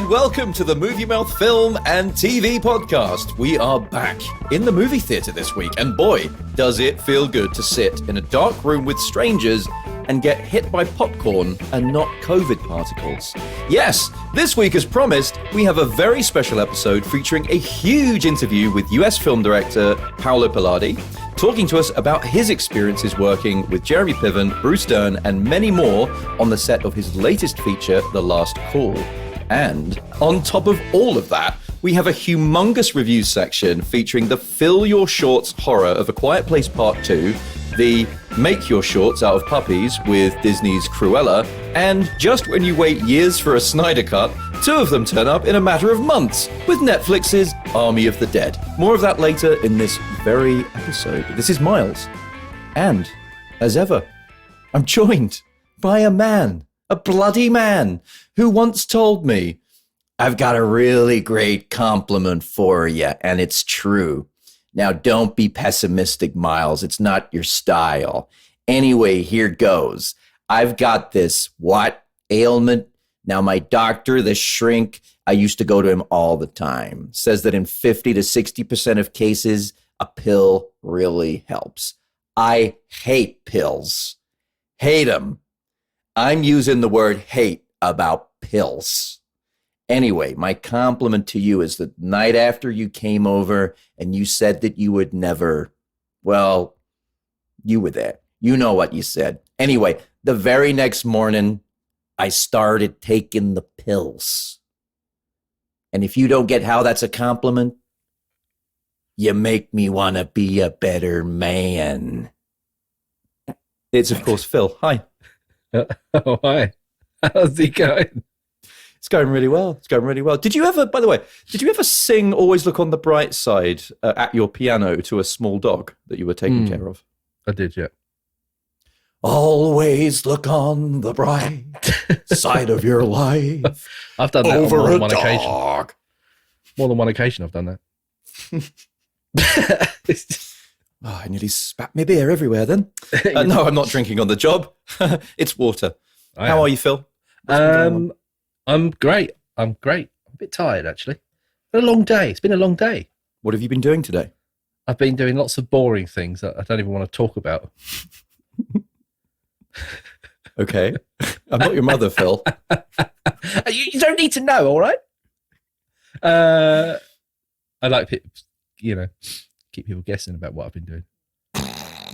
and welcome to the Movie Mouth Film and TV Podcast. We are back in the movie theatre this week, and boy, does it feel good to sit in a dark room with strangers and get hit by popcorn and not COVID particles. Yes, this week, as promised, we have a very special episode featuring a huge interview with US film director Paolo Pilladi, talking to us about his experiences working with Jeremy Piven, Bruce Dern, and many more on the set of his latest feature, The Last Call. And on top of all of that, we have a humongous review section featuring the Fill Your Shorts horror of A Quiet Place Part 2, the Make Your Shorts Out of Puppies with Disney's Cruella, and just when you wait years for a Snyder cut, two of them turn up in a matter of months with Netflix's Army of the Dead. More of that later in this very episode. This is Miles, and as ever, I'm joined by a man, a bloody man, who once told me, "I've got a really great compliment for you, and it's true. Now, don't be pessimistic, Miles. It's not your style. Anyway, here goes. I've got this, ailment? Now, my doctor, the shrink, I used to go to him all the time, says that in 50 to 60% of cases, a pill really helps. I hate pills. Hate them. I'm using the word hate about pills. Anyway, my compliment to you is the night after you came over and you said that you would never, well, you were there. You know what you said. Anyway, the very next morning, I started taking the pills. And if you don't get how that's a compliment, you make me want to be a better man." It's, of course, Phil. Hi. Oh, hi. How's it going? It's going really well. It's going really well. Did you ever, by the way, sing Always Look on the Bright Side at your piano to a small dog that you were taking care of? I did, yeah. Always look on the bright side of your life. I've done that over on more a than one dog. occasion. More than one occasion I've done that. Oh, I nearly spat my beer everywhere then. No, I'm not drinking on the job. It's water. How are you, Phil? I'm great. I'm a bit tired, actually. Been a long day. It's been a long day. What have you been doing today? I've been doing lots of boring things that I don't even want to talk about. Okay. I'm not your mother, Phil. You don't need to know, all right? I like, keep people guessing about what I've been doing.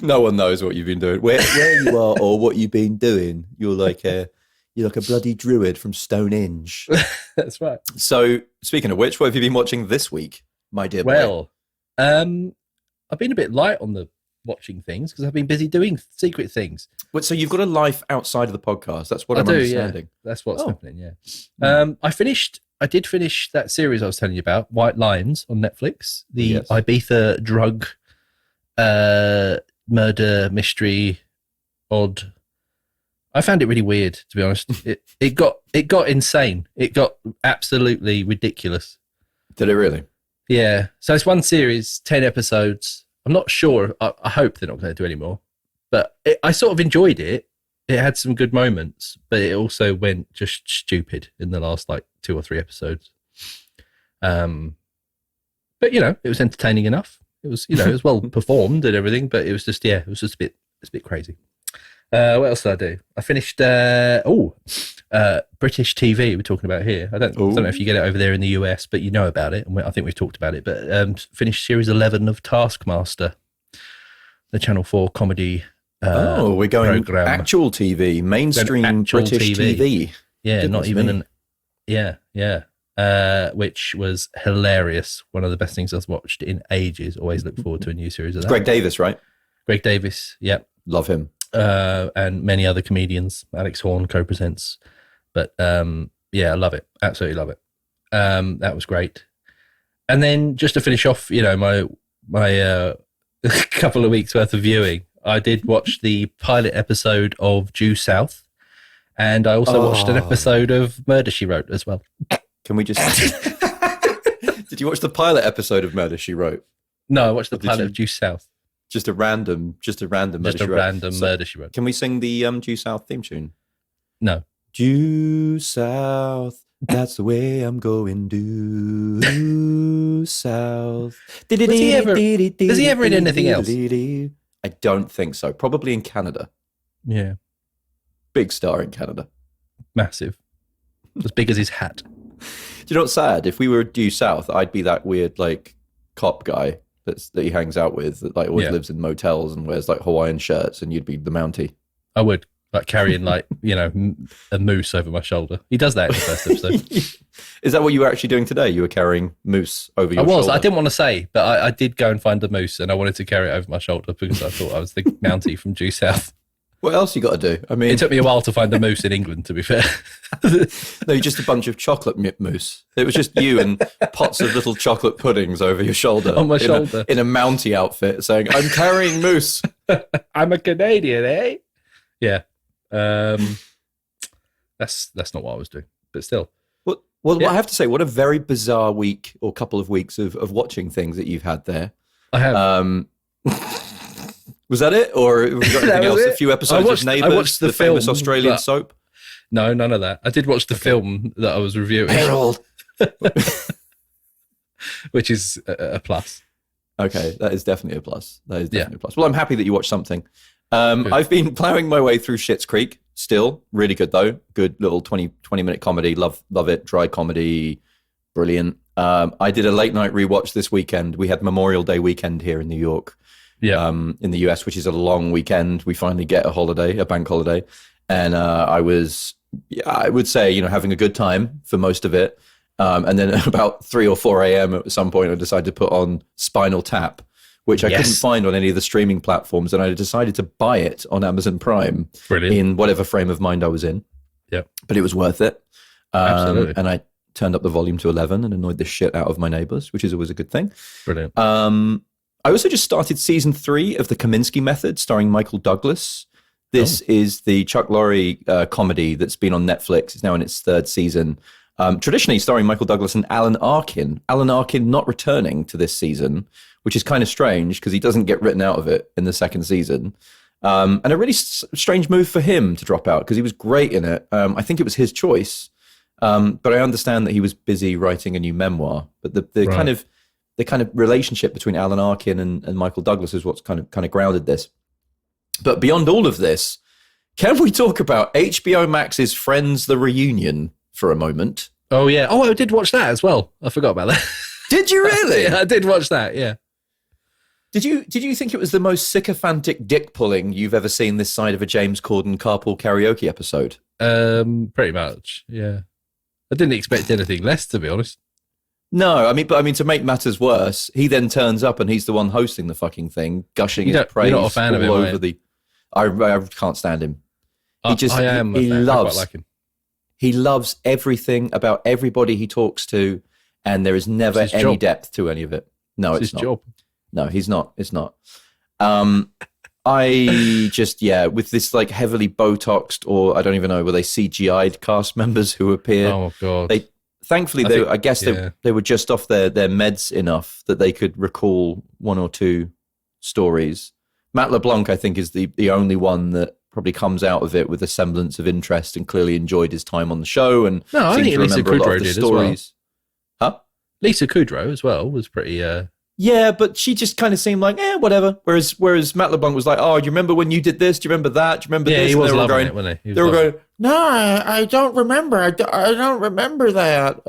No one knows what you've been doing. Where you are or what you've been doing. You're like a bloody druid from Stonehenge. That's right. So, speaking of which, what have you been watching this week, my dear boy? Well, I've been a bit light on the watching things because I've been busy doing secret things. So you've got a life outside of the podcast. That's what I'm understanding. Yeah. That's what's happening, yeah. I did finish that series I was telling you about, White Lines on Netflix, the Ibiza drug murder mystery odd. I found it really weird, to be honest. It got insane. It got absolutely ridiculous. Did it really? Yeah. So it's one series, 10 episodes. I'm not sure. I hope they're not going to do any more. But I sort of enjoyed it. It had some good moments, but it also went just stupid in the last 2 or 3 episodes. But it was entertaining enough. It was, it was well performed and everything, but it was just a bit crazy. What else did I do? I finished British TV we're talking about here. I don't know if you get it over there in the US, but you know about it, and I think we've talked about it. But finished series 11 of Taskmaster, the Channel 4 comedy. We're going program. Actual TV, mainstream actual British TV. Yeah, Goodness not even me. which was hilarious. One of the best things I've watched in ages. Always look forward to a new series of that. Greg Davis, right? Greg Davis, yep. Love him. And many other comedians. Alex Horne co-presents. But I love it. Absolutely love it. That was great. And then just to finish off, my couple of weeks worth of viewing, I did watch the pilot episode of Due South, and I also watched an episode of Murder, She Wrote as well. Can we just... Did you watch the pilot episode of Murder, She Wrote? No, I watched the pilot of Due South. Just a random Murder, She Wrote. Can we sing the Due South theme tune? No. Due South, That's the way I'm going due south. Was he ever in anything else? I don't think so. Probably in Canada. Yeah. Big star in Canada. Massive. As big as his hat. Do you know what's sad? If we were due south, I'd be that weird like cop guy that he hangs out with that like always lives in motels and wears like Hawaiian shirts, and you'd be the Mountie. I would. Like carrying like, a moose over my shoulder. He does that in the first episode. Is that what you were actually doing today? You were carrying moose over your shoulder? I didn't want to say, but I did go and find a moose and I wanted to carry it over my shoulder because I thought I was the Mountie from due south. What else you got to do? I mean, it took me a while to find a moose in England, to be fair. No, just a bunch of chocolate mousse. It was just you and pots of little chocolate puddings over your shoulder. On my shoulder. In a Mountie outfit saying, I'm carrying moose. I'm a Canadian, eh? Yeah. That's not what I was doing, but still. Well, I have to say, what a very bizarre week or couple of weeks of watching things that you've had there. I have. Was that it? Or have you got anything else? A few episodes of Neighbours, I watched the famous film, Australian soap? No, none of that. I did watch the film that I was reviewing. Harold. Which is a plus. Okay, that is definitely a plus. A plus. Well, I'm happy that you watched something. I've been plowing my way through Schitt's Creek. Still really good though. Good little 20-minute comedy. Love it. Dry comedy. Brilliant. I did a late night rewatch this weekend. We had Memorial Day weekend here in New York. Yeah. In the US, which is a long weekend. We finally get a bank holiday. And I would say, having a good time for most of it. And then at about 3 or 4 a.m. at some point, I decided to put on Spinal Tap, which I couldn't find on any of the streaming platforms. And I decided to buy it on Amazon Prime. Brilliant. In whatever frame of mind I was in. Yeah. But it was worth it. Absolutely. And I turned up the volume to 11 and annoyed the shit out of my neighbors, which is always a good thing. Brilliant. I also just started season 3 of The Kaminsky Method, starring Michael Douglas. This is the Chuck Lorre comedy that's been on Netflix. It's now in its 3rd season. Traditionally starring Michael Douglas and Alan Arkin. Alan Arkin not returning to this season, which is kind of strange because he doesn't get written out of it in the 2nd season. And a really strange move for him to drop out because he was great in it. I think it was his choice. But I understand that he was busy writing a new memoir. But the kind of relationship between Alan Arkin and Michael Douglas is what's kind of grounded this. But beyond all of this, can we talk about HBO Max's Friends: The Reunion for a moment? Oh yeah. Oh, I did watch that as well. I forgot about that. Did you really? Yeah, I did watch that. Yeah. Did you think it was the most sycophantic dick pulling you've ever seen this side of a James Corden carpool karaoke episode? Pretty much. Yeah. I didn't expect anything less, to be honest. No, I mean, to make matters worse, he then turns up and he's the one hosting the fucking thing, gushing his praise you're not a fan all of him, over the. I can't stand him. I am. He loves. I like him. He loves everything about everybody he talks to, and there is never any depth to any of it. No, it's his job. No, he's not. It's not. I just, with this like heavily Botoxed, or I don't even know, were they CGI'd cast members who appeared? Oh God! Thankfully, I guess they were just off their meds enough that they could recall 1 or 2 stories. Matt LeBlanc, I think, is the only one that probably comes out of it with a semblance of interest and clearly enjoyed his time on the show. And no, I think Lisa Kudrow did stories. As well. Huh? Lisa Kudrow as well was pretty. Yeah, but she just kind of seemed like, whatever. Whereas Matt LeBlanc was like, oh, do you remember when you did this? Do you remember that? Do you remember this? Yeah, he was loving it, wasn't he? They were going, no, I don't remember. I don't remember that.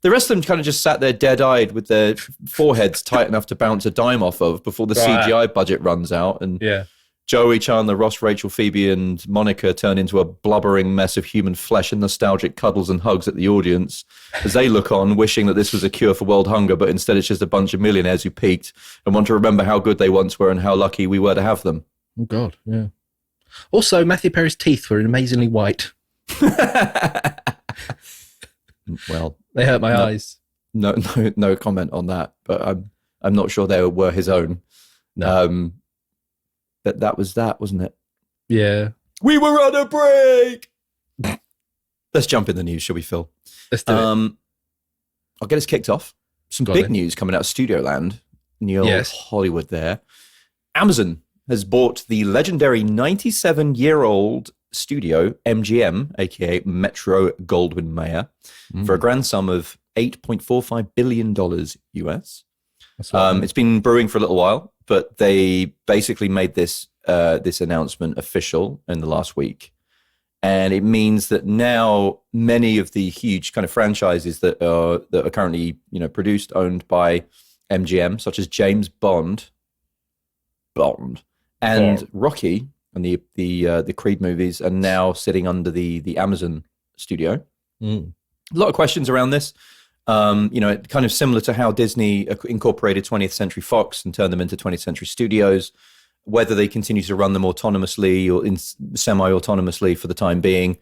The rest of them kind of just sat there dead-eyed with their foreheads tight enough to bounce a dime off of before the CGI budget runs out. And Joey, Chandler, Ross, Rachel, Phoebe, and Monica turn into a blubbering mess of human flesh and nostalgic cuddles and hugs at the audience as they look on, wishing that this was a cure for world hunger, but instead it's just a bunch of millionaires who peaked and want to remember how good they once were and how lucky we were to have them. Oh, God, yeah. Also, Matthew Perry's teeth were amazingly white. Well, they hurt my eyes. No comment on that, but I'm not sure they were his own. No. But that was that, wasn't it? Yeah. We were on a break. Let's jump in the news, shall we, Phil? Let's do it. I'll get us kicked off. Some big news coming out of Studio Land in the old Hollywood there. Amazon has bought the legendary 97-year-old studio, MGM, aka Metro Goldwyn Mayer, for a grand sum of $8.45 billion US. It's been brewing for a little while, but they basically made this this announcement official in the last week. And it means that now many of the huge kind of franchises that are currently, produced, owned by MGM, such as James Bond, and Rocky and the Creed movies, are now sitting under the Amazon studio. A lot of questions around this. Kind of similar to how Disney incorporated 20th Century Fox and turned them into 20th Century Studios. Whether they continue to run them autonomously or semi-autonomously for the time being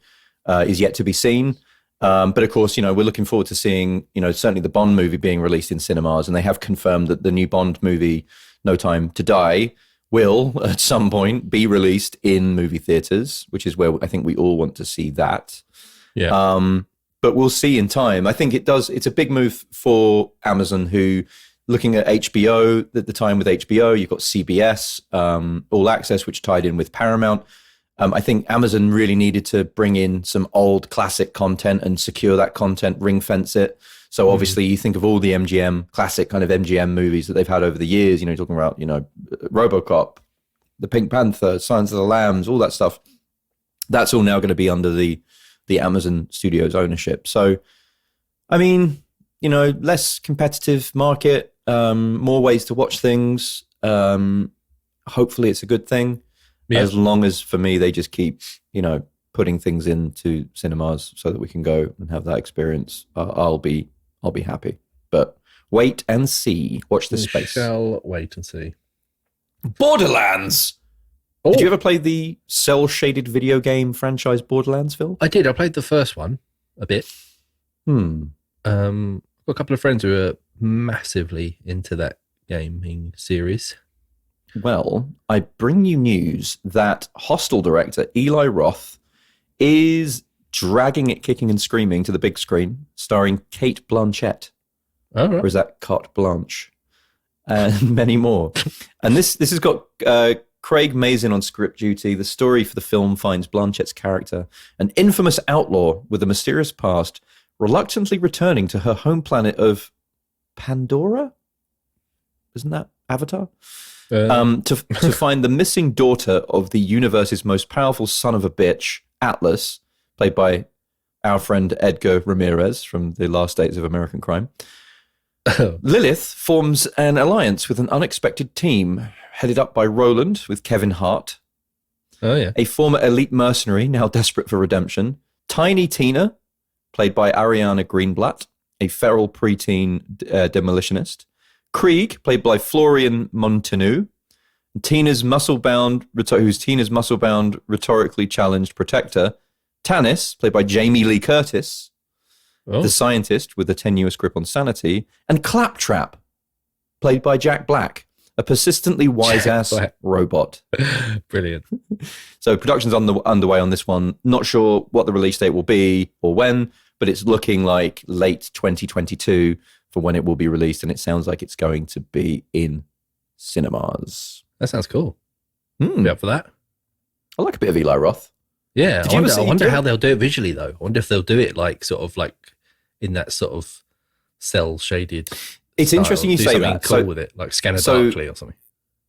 is yet to be seen. But of course, we're looking forward to seeing, certainly the Bond movie being released in cinemas, and they have confirmed that the new Bond movie, No Time to Die, will at some point be released in movie theaters, which is where I think we all want to see that. Yeah. But we'll see in time. I think it's a big move for Amazon, who, looking at HBO at the time with HBO, you've got CBS, All Access, which tied in with Paramount. I think Amazon really needed to bring in some old classic content and secure that content, ring fence it. So obviously you think of all the classic kind of MGM movies that they've had over the years, talking about, RoboCop, The Pink Panther, Silence of the Lambs, all that stuff. That's all now going to be under the Amazon Studios ownership. So, I mean, less competitive market, more ways to watch things. Hopefully it's a good thing. Yeah. As long as, for me, they just keep, putting things into cinemas so that we can go and have that experience, I'll be happy. But wait and see. Watch this space. Shall wait and see. Borderlands! Oh. Did you ever play the cel-shaded video game franchise Borderlands, Phil? I did. I played the first one a bit. Got a couple of friends who are massively into that gaming series. Well, I bring you news that Hostel director Eli Roth is dragging it kicking and screaming to the big screen, starring Cate Blanchett. Oh, right. Or is that Carte Blanche? And many more. And this has got Craig Mazin on script duty. The story for the film finds Blanchett's character, an infamous outlaw with a mysterious past, reluctantly returning to her home planet of Pandora? Isn't that Avatar? To find the missing daughter of the universe's most powerful son of a bitch, Atlas, played by our friend Edgar Ramirez from The Last Days of American Crime. Lilith forms an alliance with an unexpected team headed up by Roland with Kevin Hart. Oh, yeah. A former elite mercenary now desperate for redemption. Tiny Tina, played by Ariana Greenblatt, a feral preteen demolitionist. Krieg, played by Florian Montanu. Who's Tina's muscle-bound, rhetorically challenged protector. Tanis, played by Jamie Lee Curtis, the scientist with a tenuous grip on sanity. And Claptrap, played by Jack Black, a persistently wise-ass robot. Brilliant. So production's underway on this one. Not sure what the release date will be or when, but it's looking like late 2022 for when it will be released, and it sounds like it's going to be in cinemas. That sounds cool. Be up for that. I like a bit of Eli Roth. Yeah, I wonder how they'll do it visually, though. I wonder if they'll do it like in that sort of cel-shaded. It's style. Interesting you do say something that. Cool with it, like Scanner Darkly or something.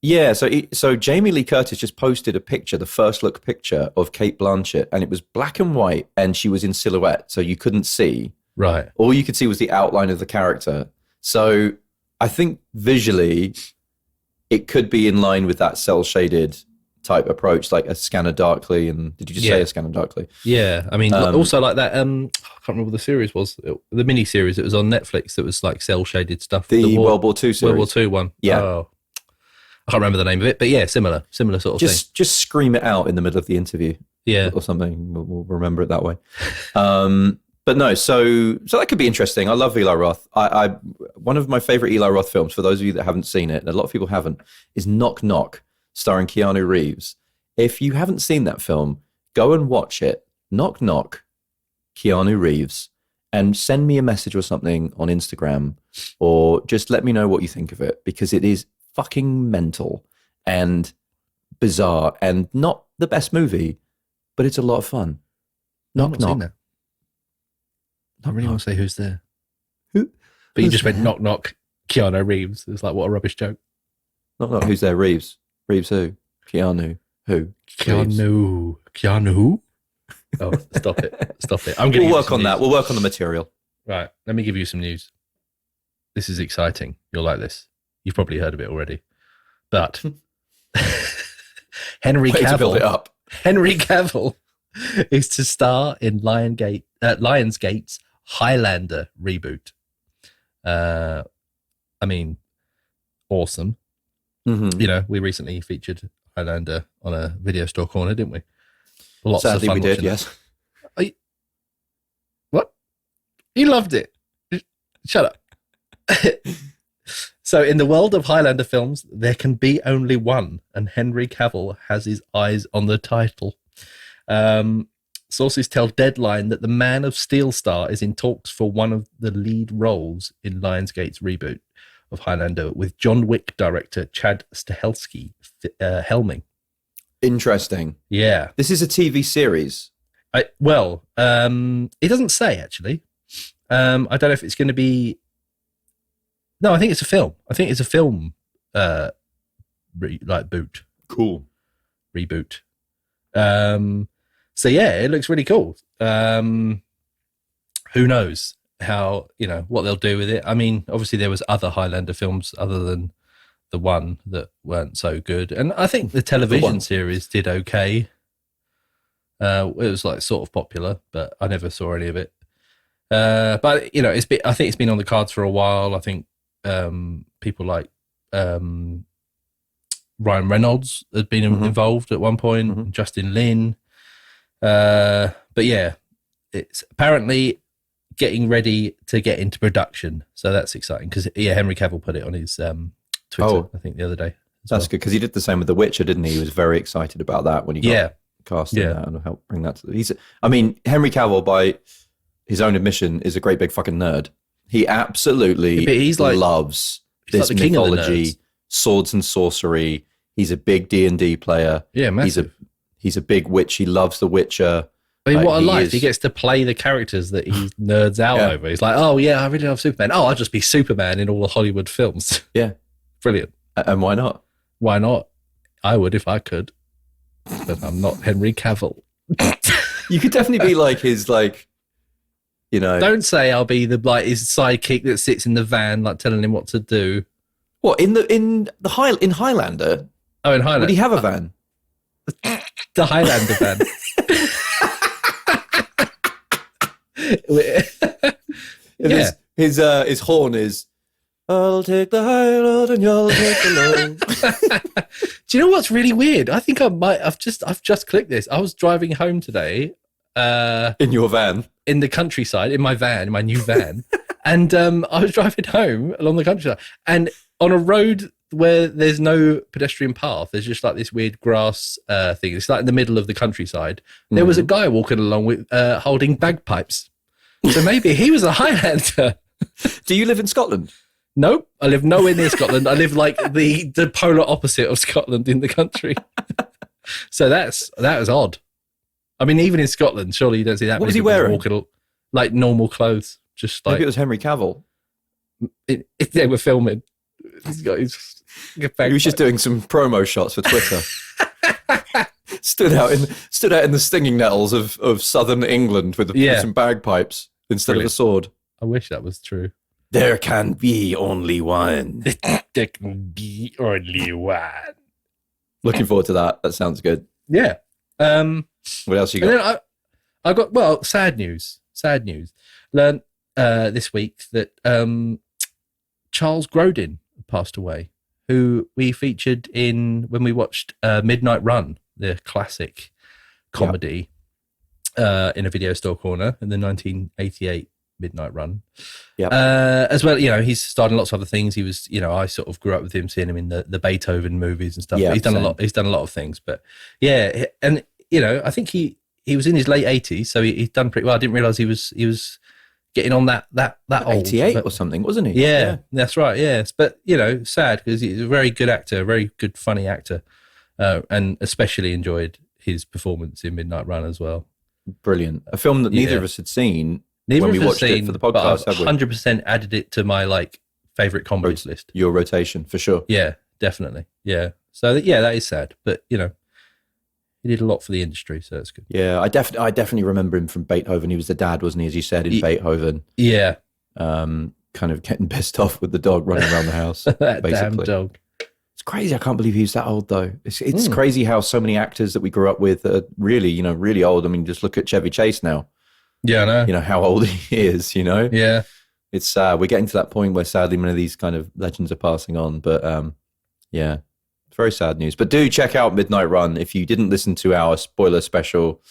Yeah, so Jamie Lee Curtis just posted a picture, the first look picture of Cate Blanchett, and it was black and white, and she was in silhouette, so you couldn't see. Right. All you could see was the outline of the character. So I think visually, it could be in line with that cel-shaded type approach, like a Scanner Darkly. And did you just say a Scanner Darkly? Yeah, I mean, also like that. I can't remember what the series was. The mini series that was on Netflix that was like cel-shaded stuff. The World War II series. World War II one. Yeah. Oh, I can't remember the name of it, but yeah, similar sort of thing. Just scream it out in the middle of the interview. Yeah. Or something. We'll remember it that way. But no, so that could be interesting. I love Eli Roth. One of my favorite Eli Roth films, for those of you that haven't seen it, and a lot of people haven't, is Knock Knock, starring Keanu Reeves. If you haven't seen that film, go and watch it. Knock Knock, Keanu Reeves, and send me a message or something on Instagram, or just let me know what you think of it, because it is fucking mental and bizarre and not the best movie, but it's a lot of fun. I've Knock not seen knock. that. I really want to say who's there. Who? But you Who's just went there? knock knock. Keanu Reeves. It's like, what a rubbish joke. Knock knock. Who's there? Reeves. Reeves who? Keanu who? Reeves. Keanu who? Oh, stop it. Stop it. I'm going to We'll work on that. We'll work on the material. Right. Let me give you some news. This is exciting. You'll like this. You've probably heard of it already. But Henry Way to build it Cavill. up. Henry Cavill is to star in Lionsgate's Highlander reboot. I mean, awesome. Mm-hmm. You know, we recently featured Highlander on a video store corner, didn't we? Lots Sadly, of fun we did. watching Yes. What? You loved it. Shut up. So, in the world of Highlander films, there can be only one, and Henry Cavill has his eyes on the title. Sources tell Deadline that the Man of Steel star is in talks for one of the lead roles in Lionsgate's reboot of Highlander, with John Wick director Chad Stahelski helming. Interesting. Yeah. This is a TV series. It doesn't say, actually. I don't know if it's going to be... No, I think it's a film. I think it's a film, boot. Cool. Reboot. So yeah, it looks really cool. Who knows what they'll do with it? I mean, obviously there was other Highlander films other than the one that weren't so good, and I think the television series did okay. It was like sort of popular, but I never saw any of it. But I think it's been on the cards for a while. I think people like Ryan Reynolds had been involved at one point, Justin Lin. But yeah, it's apparently getting ready to get into production, so that's exciting because Henry Cavill put it on his Twitter, I think the other day. That's good because he did the same with The Witcher, didn't he? He was very excited about that when he got cast in that and helped bring that to. Henry Cavill, by his own admission, is a great big fucking nerd. He absolutely loves this like the king mythology, swords and sorcery. He's a big D&D player. Yeah, massive. He's a big witch. He loves The Witcher. I mean, what a life. He gets to play the characters that he nerds out over. He's like, oh, yeah, I really love Superman. Oh, I'll just be Superman in all the Hollywood films. Yeah. Brilliant. And why not? Why not? I would if I could. But I'm not Henry Cavill. You could definitely be like his, Don't say I'll be his sidekick that sits in the van, telling him what to do. What, in Highlander? Oh, in Highlander. Would he have a van? The Highlander van. His horn is, I'll take the high road and you'll take the low. Do you know what's really weird? I think I've just clicked this. I was driving home today. In your van? In the countryside, in my van, in my new van. And I was driving home along the countryside and on a road where there's no pedestrian path, there's just this weird grass thing. It's in the middle of the countryside. There was a guy walking along with holding bagpipes. So maybe he was a Highlander. Do you live in Scotland? Nope, I live nowhere near Scotland. I live the polar opposite of Scotland in the country. So that was odd. I mean, even in Scotland, surely you don't see that. What was he wearing? Walking normal clothes, just maybe it was Henry Cavill. If they were filming, he's got his. He was just doing some promo shots for Twitter. stood out in the stinging nettles of southern England with some bagpipes instead of a sword. I wish that was true. There can be only one. There can be only one. Looking forward to that. That sounds good. Yeah. What else you got? And then I got sad news. Learned this week that Charles Grodin passed away, who we featured when we watched Midnight Run, the classic comedy, in a video store corner in the 1988 Midnight Run. Yeah. As well, he's starred in lots of other things. He was, I sort of grew up with him, seeing him in the Beethoven movies and stuff. Yeah, he's done a lot. He's done a lot of things, but yeah, and I think he was in his late 80s, so he'd done pretty well. I didn't realize he was getting on that old. 88 or something, wasn't he? Yeah, that's right. Yes, but sad because he's a very good actor, a very good funny actor, and especially enjoyed his performance in Midnight Run as well. Brilliant. A film that neither of us had seen when we watched it for the podcast, but I've 100% added it to my favorite comedies list. Your rotation, for sure. Yeah, definitely. Yeah. So yeah, that is sad, but he did a lot for the industry, so that's good. Yeah, I definitely remember him from Beethoven. He was the dad, wasn't he, as you said, in Beethoven. Yeah. Kind of getting pissed off with the dog running around the house. That basically. damn dog. It's crazy. I can't believe he's that old, though. It's crazy how so many actors that we grew up with are really, really old. I mean, just look at Chevy Chase now. Yeah, I know. You know, how old he is, Yeah. It's we're getting to that point where sadly many of these kind of legends are passing on. But yeah, it's very sad news. But do check out Midnight Run. If you didn't listen to our spoiler special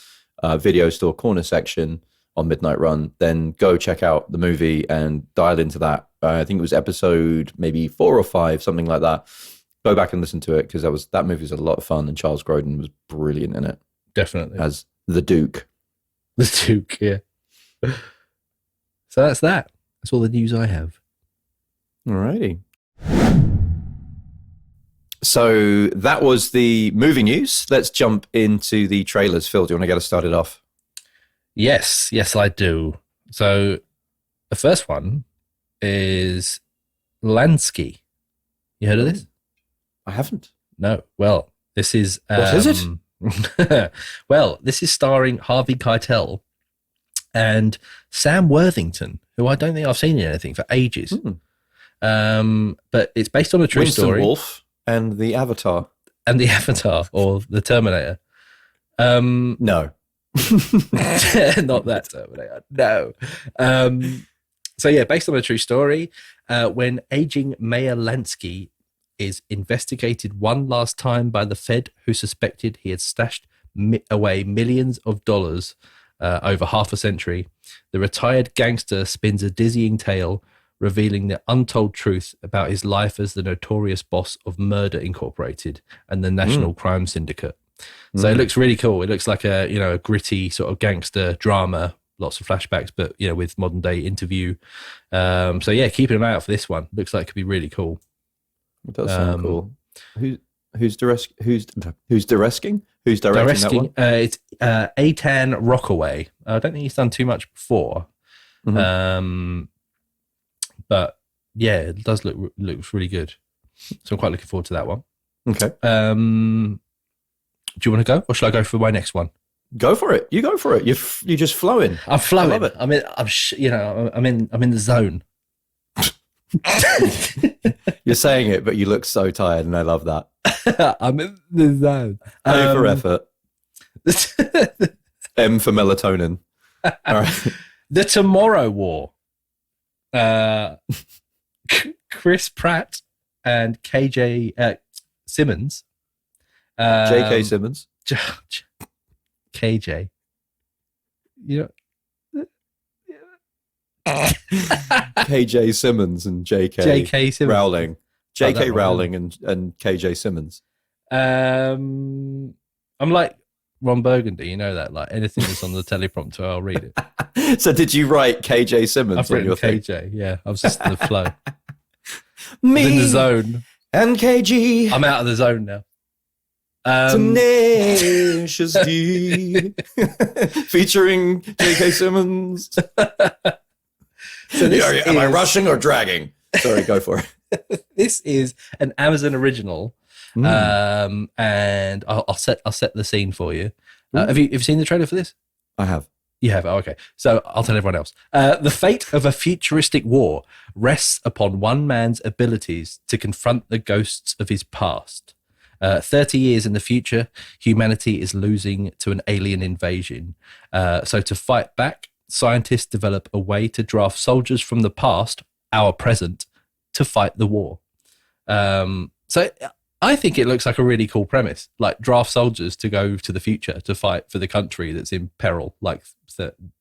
video store corner section on Midnight Run, then go check out the movie and dial into that. I think it was episode maybe 4 or 5, something like that. Go back and listen to it because that movie was a lot of fun and Charles Grodin was brilliant in it. Definitely. As the Duke. The Duke, yeah. So that's that. That's all the news I have. Alrighty. So that was the movie news. Let's jump into the trailers. Phil, do you want to get us started off? Yes, I do. So the first one is Lansky. You heard of this? I haven't. No. Well, this is... what is it? Well, this is starring Harvey Keitel and Sam Worthington, who I don't think I've seen in anything for ages. But it's based on a true Winston story. Wolfe and the Avatar. And the Avatar, or the Terminator. No. Not that Terminator. No. So yeah, based on a true story, when aging Mayor Lansky is investigated one last time by the Fed, who suspected he had stashed away millions of dollars over half a century, the retired gangster spins a dizzying tale revealing the untold truth about his life as the notorious boss of Murder Incorporated and the National Crime Syndicate. So it looks really cool. It looks like a gritty sort of gangster drama, lots of flashbacks, but with modern day interview. So yeah, keeping an eye out for this one. Looks like it could be really cool. It does sound cool. Who's directing that one? It's Eitan Rockaway. I don't think he's done too much before. But yeah, it does looks really good. So I'm quite looking forward to that one. Okay. Do you want to go, or should I go for my next one? Go for it. You go for it. You're just flowing. I'm flowing. I love it. I'm in the zone. You're saying it, but you look so tired, and I love that. I'm in the zone. A for effort. M for melatonin. All right. The Tomorrow War. Chris Pratt and KJ Simmons. J.K. Simmons. KJ. KJ Simmons and J.K. Simmons. Rowling. J.K. Rowling and KJ Simmons. I'm like Ron Burgundy, you know that. Like anything that's on the teleprompter, I'll read it. So did you write KJ Simmons I've on written your KJ, thing? yeah. I was just in the flow. Me in the zone. and KG. I'm out of the zone now. Tenacious D. Featuring J.K. Simmons. So am I rushing or dragging? Sorry, go for it. This is an Amazon original, and I'll set the scene for you. Have you seen the trailer for this? I have. You have? Oh, okay. So I'll tell everyone else. The fate of a futuristic war rests upon one man's abilities to confront the ghosts of his past. 30 years in the future, humanity is losing to an alien invasion. So to fight back, scientists develop a way to draft soldiers from the past, our present, to fight the war. So I think it looks like a really cool premise, like draft soldiers to go to the future to fight for the country that's in peril, like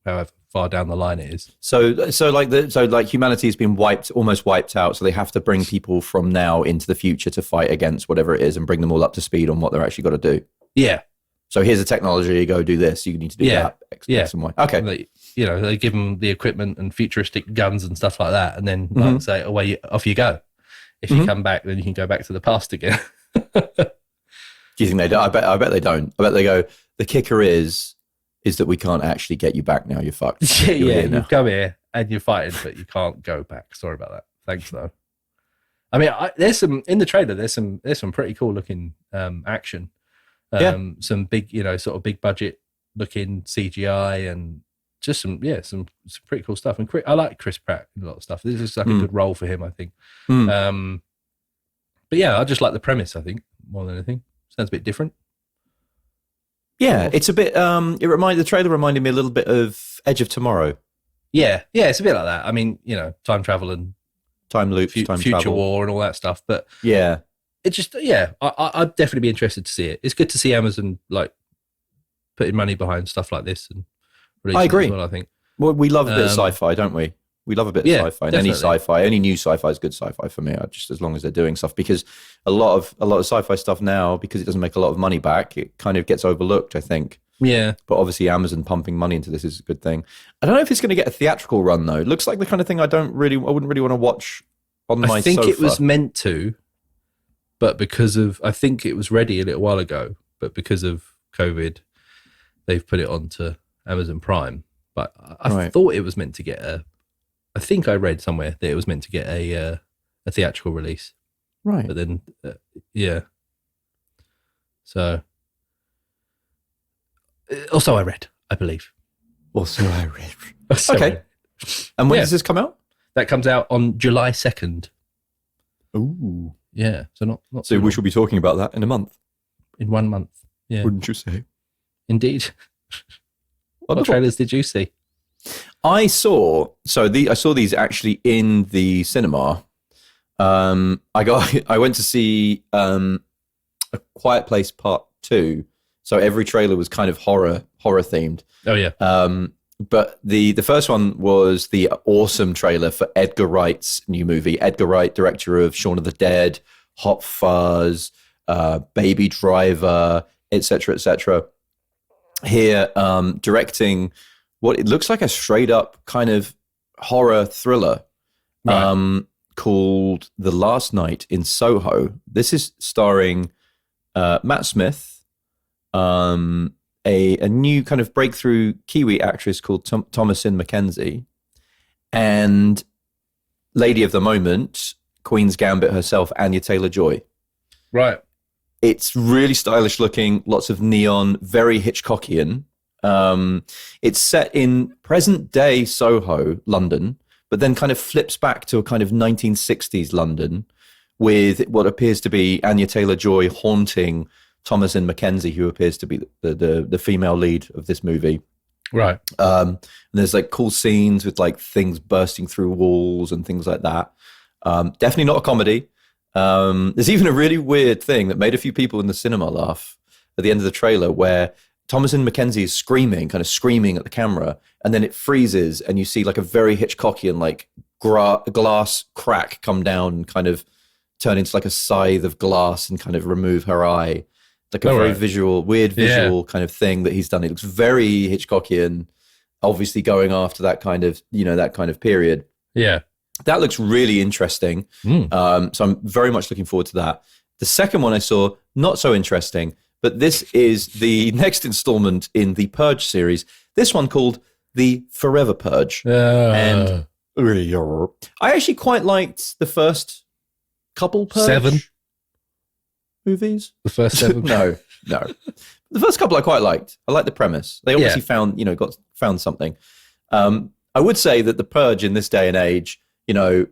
however far down the line it is. So humanity has been almost wiped out. So they have to bring people from now into the future to fight against whatever it is and bring them all up to speed on what they're actually got to do. Yeah. So here's a technology, go do this. You need to do that. X and Y. Okay. They give them the equipment and futuristic guns and stuff like that. And then say, off you go. If you come back, then you can go back to the past again. Do you think they do? I bet they don't. I bet they go, the kicker is that we can't actually get you back now. You're fucked. Yeah, You're here now. you've come here and you're fighting, but you can't go back. Sorry about that. Thanks though. I mean, there's some in the trailer. There's some pretty cool looking action. Some big, sort of big budget looking CGI and just some pretty cool stuff. And I like Chris Pratt in a lot of stuff. This is like a good role for him, I think. But yeah, I just like the premise. I think more than anything, sounds a bit different. Yeah, it's a bit. The trailer reminded me a little bit of Edge of Tomorrow. Yeah, it's a bit like that. I mean, time travel and time loops, time future travel. war, and all that stuff. But yeah, it's just I'd definitely be interested to see it. It's good to see Amazon like putting money behind stuff like this and releasing I agree. It as well, I think. Well, we love a bit of sci-fi, don't we? We love a bit of sci-fi, and any new sci-fi is good sci-fi for me. Just as long as they're doing stuff, because a lot of sci-fi stuff now, because it doesn't make a lot of money back, it kind of gets overlooked, I think. Yeah, but obviously Amazon pumping money into this is a good thing. I don't know if it's going to get a theatrical run though. It looks like the kind of thing I wouldn't really want to watch on my sofa. I think it was meant to, but I think it was ready a little while ago, but because of COVID, they've put it onto Amazon Prime. But I thought it was meant to get I think I read somewhere that it was meant to get a theatrical release. Right. But then, So, also I read, I believe. Okay. And when does this come out? That comes out on July 2nd. Ooh. Yeah. So not So we shall be talking about that in a month. In 1 month. Yeah. Wouldn't you say? Indeed. What trailers did you see? I saw these actually in the cinema. I went to see A Quiet Place Part 2. So every trailer was kind of horror themed. Oh yeah. But the first one was the awesome trailer for Edgar Wright's new movie. Edgar Wright, director of Shaun of the Dead, Hot Fuzz, Baby Driver, etc., etc. Here, directing what it looks like a straight up kind of horror thriller called The Last Night in Soho. This is starring Matt Smith, a new kind of breakthrough Kiwi actress called Thomasin McKenzie, and lady of the moment, Queen's Gambit herself, Anya Taylor-Joy. Right. It's really stylish looking, lots of neon, very Hitchcockian. It's set in present day Soho, London, but then kind of flips back to a kind of 1960s London with what appears to be Anya Taylor-Joy haunting Thomasin McKenzie, who appears to be the female lead of this movie. Right. And there's like cool scenes with like things bursting through walls and things like that. Definitely not a comedy. There's even a really weird thing that made a few people in the cinema laugh at the end of the trailer, where Thomasin McKenzie is screaming at the camera, and then it freezes and you see like a very Hitchcockian like glass crack come down and kind of turn into like a scythe of glass and kind of remove her eye. Like a very weird visual kind of thing that he's done. It looks very Hitchcockian, obviously going after that kind of, that kind of period. Yeah. That looks really interesting. So I'm very much looking forward to that. The second one I saw, not so interesting, but this is the next installment in the Purge series. This one called The Forever Purge. And I actually quite liked the first couple Purge 7 movies. The first 7? No. The first couple I quite liked. I liked the premise. They obviously found something. I would say that the Purge in this day and age, the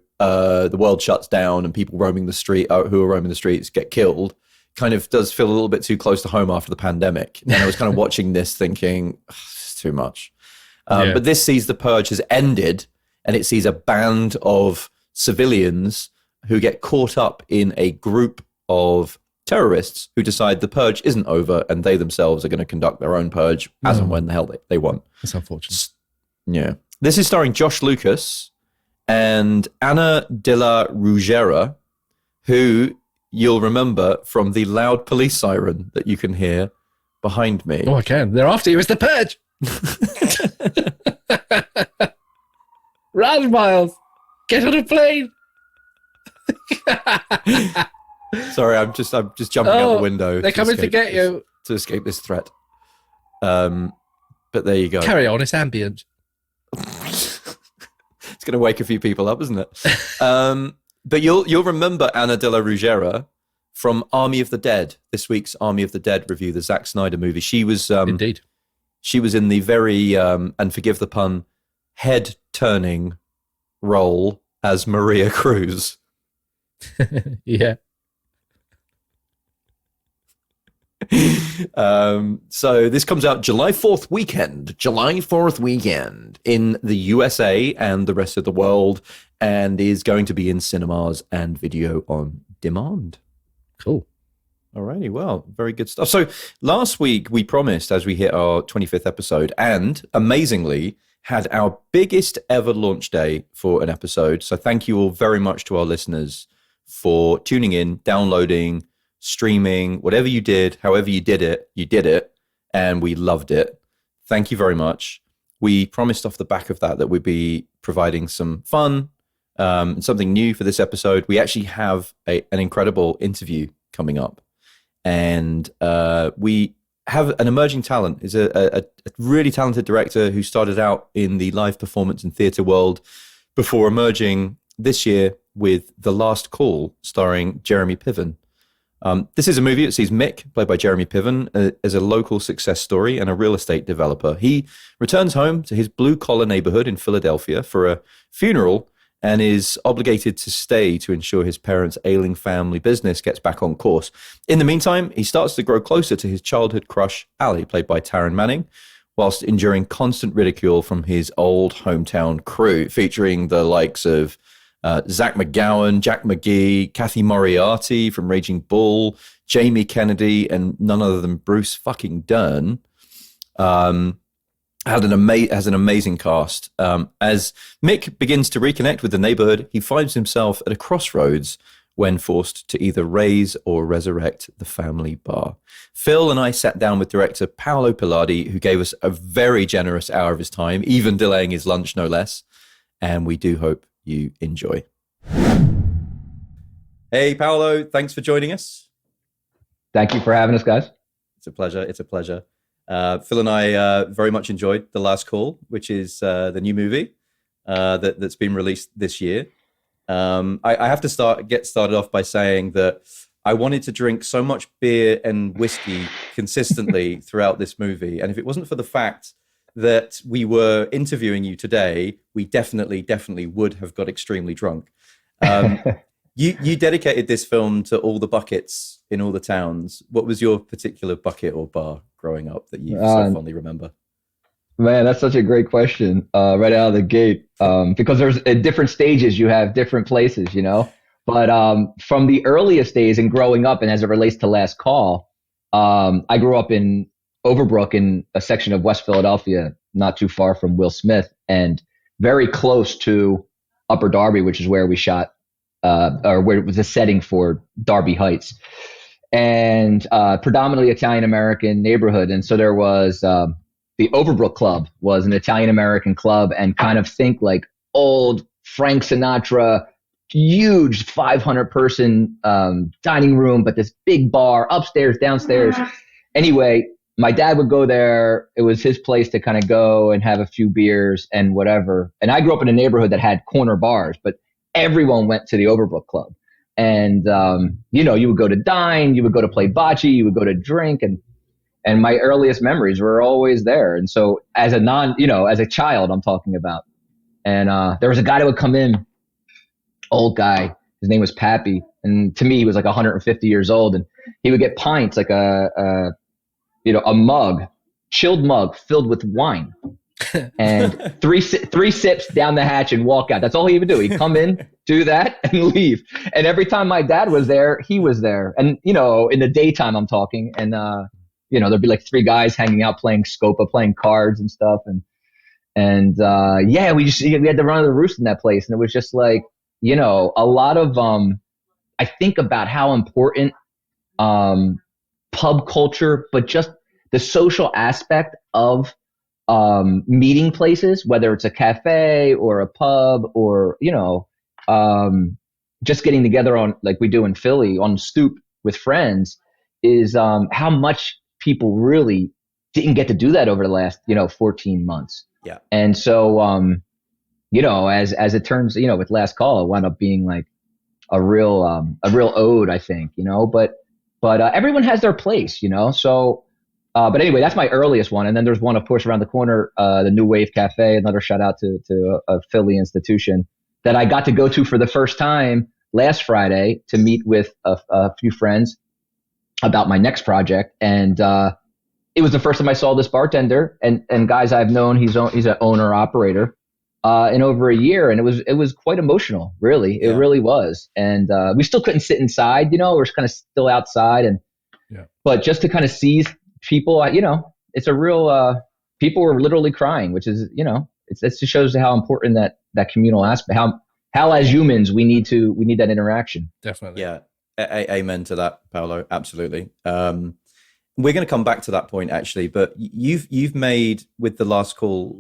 world shuts down and people who are roaming the streets get killed, kind of does feel a little bit too close to home after the pandemic. And I was kind of watching this thinking, it's too much. But this sees the Purge has ended, and it sees a band of civilians who get caught up in a group of terrorists who decide the Purge isn't over and they themselves are going to conduct their own Purge as and when the hell they want. That's unfortunate. Yeah. This is starring Josh Lucas and Ana de la Rugera, who you'll remember from the loud police siren that you can hear behind me. Oh, I can. They're after you. It's the Purge. Run, Miles. Get on a plane. Sorry, I'm just jumping out the window. They're coming to get you. To escape this threat. But there you go. Carry on, it's ambient. It's going to wake a few people up, isn't it? But you'll remember Ana de la Ruggiera from Army of the Dead, this week's Army of the Dead review, the Zack Snyder movie. She was Indeed. She was in the very, and forgive the pun, head-turning role as Maria Cruz. Yeah. So this comes out July 4th weekend in the USA and the rest of the world, and is going to be in cinemas and video on demand. Cool. Alrighty, well, very good stuff. So last week we promised, as we hit our 25th episode, and amazingly had our biggest ever launch day for an episode. So thank you all very much to our listeners for tuning in, downloading, streaming, whatever you did, however you did it, and we loved it. Thank you very much. We promised off the back of that we'd be providing some fun, something new for this episode. We actually have an incredible interview coming up. And we have an emerging talent. Is a really talented director who started out in the live performance and theatre world before emerging this year with The Last Call, starring Jeremy Piven. This is a movie that sees Mick, played by Jeremy Piven, as a local success story and a real estate developer. He returns home to his blue-collar neighborhood in Philadelphia for a funeral and is obligated to stay to ensure his parents' ailing family business gets back on course. In the meantime, he starts to grow closer to his childhood crush, Allie, played by Taryn Manning, whilst enduring constant ridicule from his old hometown crew, featuring the likes of Zach McGowan, Jack McGee, Kathy Moriarty from Raging Bull, Jamie Kennedy, and none other than Bruce fucking Dern. Has an amazing cast. As Mick begins to reconnect with the neighborhood, he finds himself at a crossroads when forced to either raise or resurrect the family bar. Phil and I sat down with director Paolo Pilladi, who gave us a very generous hour of his time, even delaying his lunch, no less. And we do hope you enjoy. Hey, Paolo, thanks for joining us. Thank you for having us, guys. It's a pleasure. Phil and I very much enjoyed The Last Call, which is the new movie that's been released this year. I have to get started off by saying that I wanted to drink so much beer and whiskey consistently throughout this movie. And if it wasn't for the fact that we were interviewing you today, we definitely would have got extremely drunk. You dedicated this film to all the buckets in all the towns. What was your particular bucket or bar growing up that you so fondly remember? Man, that's such a great question right out of the gate, because there's at different stages, you have different places, you know. But from the earliest days and growing up, and as it relates to Last Call, I grew up in Overbrook, in a section of West Philadelphia, not too far from Will Smith, and very close to Upper Darby, which is where we shot, or where it was the setting for Darby Heights, and predominantly Italian-American neighborhood. And so there was the Overbrook Club was an Italian-American club, and kind of think like old Frank Sinatra, huge 500-person dining room, but this big bar upstairs, downstairs. Anyway, my dad would go there. It was his place to kind of go and have a few beers and whatever. And I grew up in a neighborhood that had corner bars, but everyone went to the Overbrook Club. And, you would go to dine, you would go to play bocce, you would go to drink. And my earliest memories were always there. And so as a child, I'm talking about. And there was a guy that would come in, old guy. His name was Pappy. And to me, he was like 150 years old. And he would get pints, like a mug, chilled mug filled with wine, and three sips down the hatch and walk out. That's all he would do. He'd come in, do that, and leave. And every time my dad was there, he was there. And, in the daytime I'm talking, and, there'd be like three guys hanging out playing Scopa, playing cards and stuff. And we had to run to the roost in that place. And it was just like, a lot of, I think about how important, pub culture, but just the social aspect of meeting places, whether it's a cafe or a pub or, just getting together on, like we do in Philly, on the stoop with friends, is how much people really didn't get to do that over the last, 14 months. Yeah. And so, as it turns, with Last Call, it wound up being like a real ode, I think, but everyone has their place, so, but anyway, that's my earliest one. And then there's one, of course, around the corner, the New Wave Cafe, another shout out to a Philly institution that I got to go to for the first time last Friday to meet with a few friends about my next project. And, it was the first time I saw this bartender and guys I've known. He's an owner operator, in over a year. And it was quite emotional, really. It really was. And, we still couldn't sit inside, we're kind of still outside but just to kind of see people, it's a real, people were literally crying, which is, it just shows how important that communal aspect, how as humans, we need that interaction. Definitely. Yeah. Amen to that, Paolo. Absolutely. We're going to come back to that point actually, but you've made with The Last Call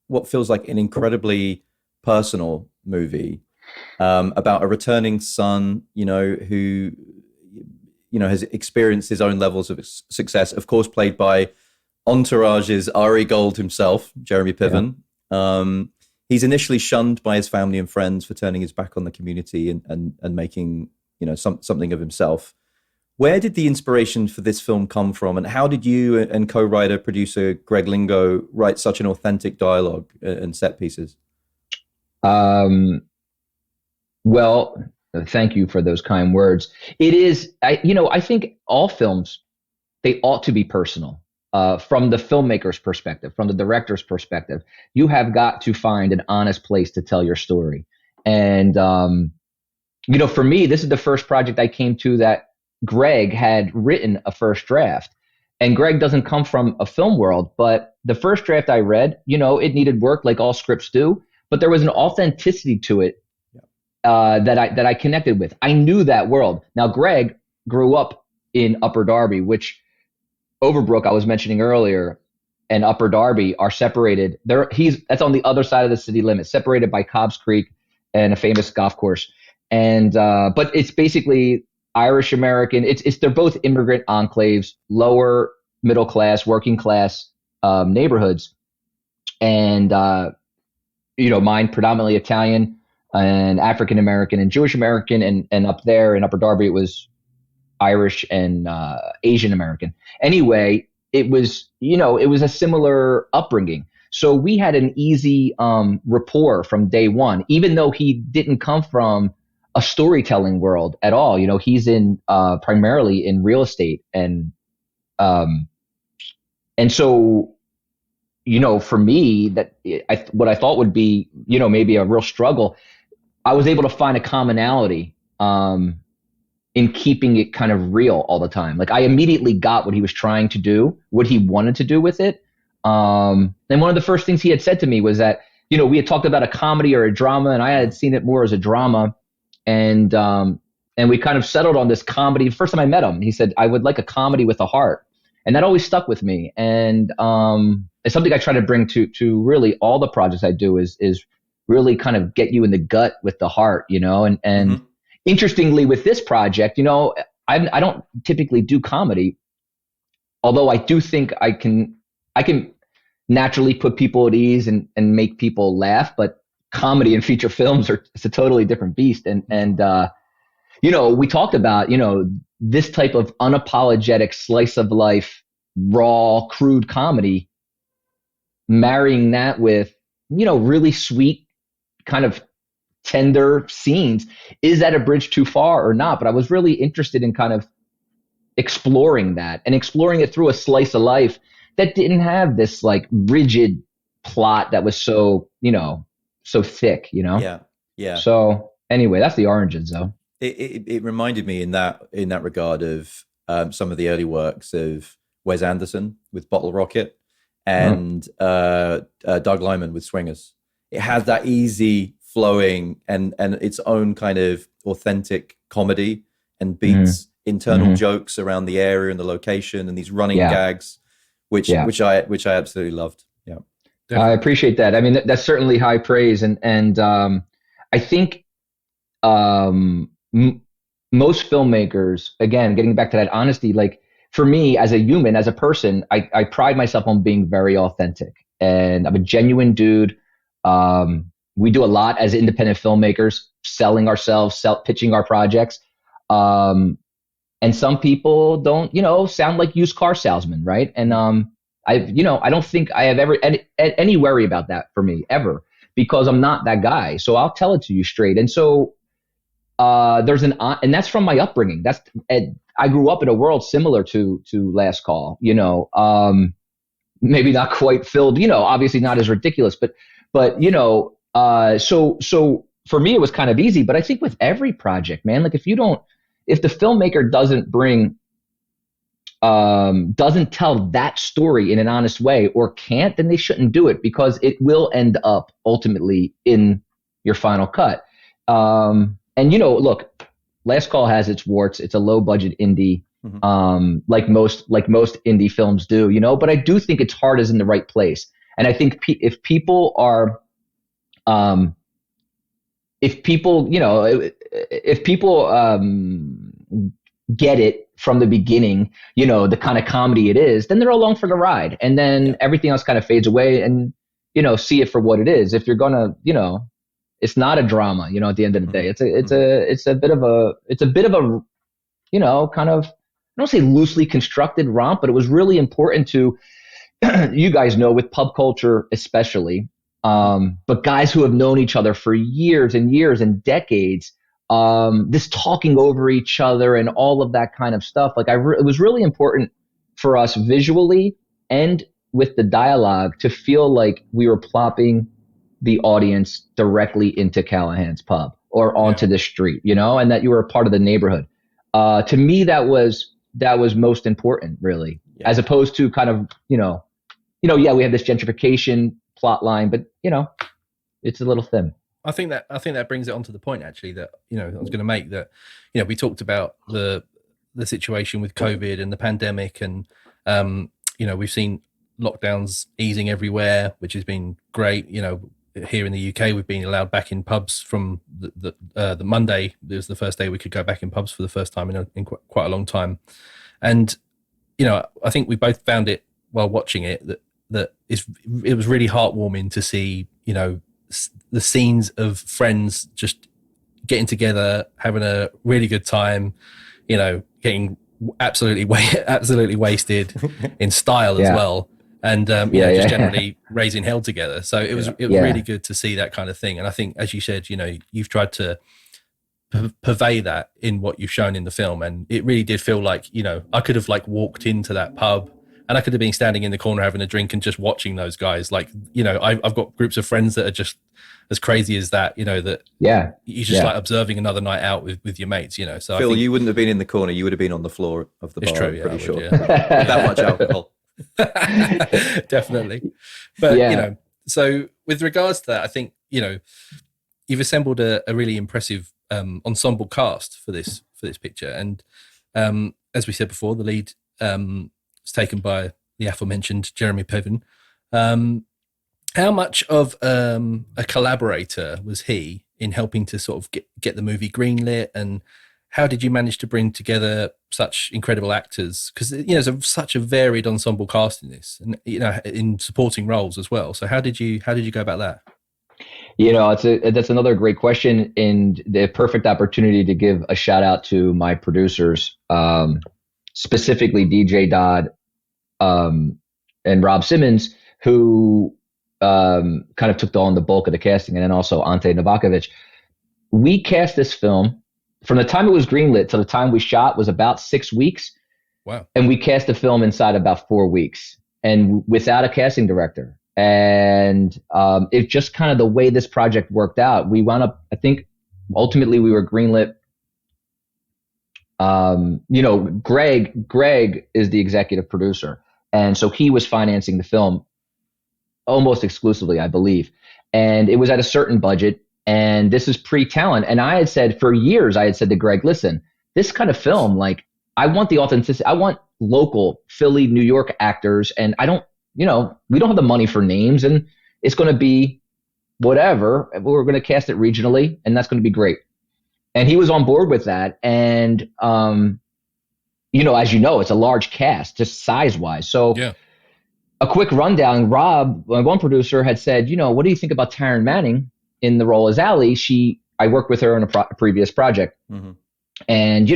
what feels like an incredibly personal movie about a returning son, who has experienced his own levels of success. Of course, played by Entourage's Ari Gold himself, Jeremy Piven. Yeah. He's initially shunned by his family and friends for turning his back on the community and making something of himself. Where did the inspiration for this film come from, and how did you and co-writer producer Greg Lingo write such an authentic dialogue and set pieces? Well, thank you for those kind words. It is, I think all films, they ought to be personal. From the filmmaker's perspective, from the director's perspective, you have got to find an honest place to tell your story. And, for me, this is the first project I came to that Greg had written a first draft. And Greg doesn't come from a film world, but the first draft I read, it needed work like all scripts do, but there was an authenticity to it that I connected with. I knew that world. Now, Greg grew up in Upper Darby, which Overbrook I was mentioning earlier and Upper Darby are separated. That's on the other side of the city limit, separated by Cobbs Creek and a famous golf course. And but it's basically Irish American. They're both immigrant enclaves, lower middle class, working class neighborhoods, and mine predominantly Italian and African American and Jewish American, and up there in Upper Darby it was Irish and Asian American. Anyway, it was a similar upbringing. So we had an easy rapport from day one, even though he didn't come from a storytelling world at all. He's in primarily in real estate, and so for me, what I thought would be maybe a real struggle, I was able to find a commonality in keeping it kind of real all the time. Like I immediately got what he was trying to do, what he wanted to do with it. And one of the first things he had said to me was that we had talked about a comedy or a drama, and I had seen it more as a drama. And we kind of settled on this comedy. The first time I met him, he said, I would like a comedy with a heart. And that always stuck with me. And it's something I try to bring to really all the projects I do is really kind of get you in the gut with the heart, and interestingly with this project, I don't typically do comedy, although I do think I can naturally put people at ease and make people laugh, but comedy and feature films it's a totally different beast. And we talked about, this type of unapologetic slice of life, raw, crude comedy, marrying that with, really sweet kind of tender scenes. Is that a bridge too far or not? But I was really interested in kind of exploring that and exploring it through a slice of life that didn't have this like rigid plot that was so, so thick, Yeah. So anyway, that's the origins though. It reminded me in that regard of some of the early works of Wes Anderson with Bottle Rocket and Doug Liman with Swingers. It has that easy flowing and its own kind of authentic comedy and beats internal jokes around the area and the location and these running gags, which I absolutely loved. Yeah, definitely. I appreciate that. I mean, that's certainly high praise, and I think most filmmakers, again, getting back to that honesty, like for me as a human, as a person, I pride myself on being very authentic, and I'm a genuine dude. We do a lot as independent filmmakers, selling ourselves, pitching our projects. And some people don't, sound like used car salesmen, right? And I don't think I have ever any worry about that for me ever, because I'm not that guy. So I'll tell it to you straight. And so and that's from my upbringing. I grew up in a world similar to Last Call. Maybe not quite filled. Obviously not as ridiculous, but so for me it was kind of easy. But I think with every project, man, like if the filmmaker doesn't tell that story in an honest way or can't, then they shouldn't do it, because it will end up ultimately in your final cut. And look, Last Call has its warts. It's a low budget indie, like most indie films do, but I do think its heart is in the right place. And I think if people get it from the beginning, the kind of comedy it is, then they're along for the ride. And then everything else kind of fades away, and, see it for what it is. If you're going to, it's not a drama, at the end of the day. It's a bit of a kind of, I don't say loosely constructed romp, but it was really important to, you guys know, with pub culture especially, but guys who have known each other for years and years and decades, this talking over each other and all of that kind of stuff. Like it was really important for us visually and with the dialogue to feel like we were plopping the audience directly into Callahan's pub or onto the street, and that you were a part of the neighborhood. To me, that was most important, really, as opposed to kind of, we have this gentrification plot line, but it's a little thin. I think that brings it on to the point, actually, that I was going to make, that we talked about the situation with COVID and the pandemic, and we've seen lockdowns easing everywhere, which has been great. Here in the UK, we've been allowed back in pubs from the Monday. It was the first day we could go back in pubs for the first time in quite a long time, and I think we both found it while watching it that it was really heartwarming to see the scenes of friends just getting together, having a really good time, getting absolutely wasted in style as well. And just generally raising hell together. So it was really good to see that kind of thing. And I think, as you said, you've tried to purvey that in what you've shown in the film, and it really did feel like I could have walked into that pub and I could have been standing in the corner having a drink and just watching those guys. I've got groups of friends that are just as crazy as that. That you're just observing another night out with your mates. So Phil, you wouldn't have been in the corner; you would have been on the floor of the bar. It's true, I'm pretty sure. That much alcohol. Definitely. But so with regards to that, I think you've assembled a really impressive ensemble cast for this picture, and as we said before, the lead is taken by the aforementioned Jeremy Piven. How much of a collaborator was he in helping to sort of get the movie greenlit, and how did you manage to bring together such incredible actors? Because there's such a varied ensemble cast in this, and in supporting roles as well. So how did you go about that? That's another great question, and the perfect opportunity to give a shout out to my producers, specifically DJ Dodd and Rob Simmons, who kind of took on the bulk of the casting, and then also Ante Novakovic. We cast this film. From the time it was greenlit to the time we shot was about 6 weeks. Wow. And we cast the film inside about 4 weeks, and without a casting director. And it just kind of the way this project worked out. We wound up, I think, ultimately we were greenlit. Greg is the executive producer. And so he was financing the film almost exclusively, I believe. And it was at a certain budget. And this is pre-talent. And I had said for years, to Greg, listen, this kind of film, I want the authenticity. I want local Philly, New York actors. And we don't have the money for names, and it's going to be whatever. We're going to cast it regionally, and that's going to be great. And he was on board with that. And as you know, it's a large cast, just size wise. So Yeah. a quick rundown. Rob, my one producer, had said, what do you think about Taryn Manning in the role as Allie? I worked with her on a previous project. Mm-hmm. And,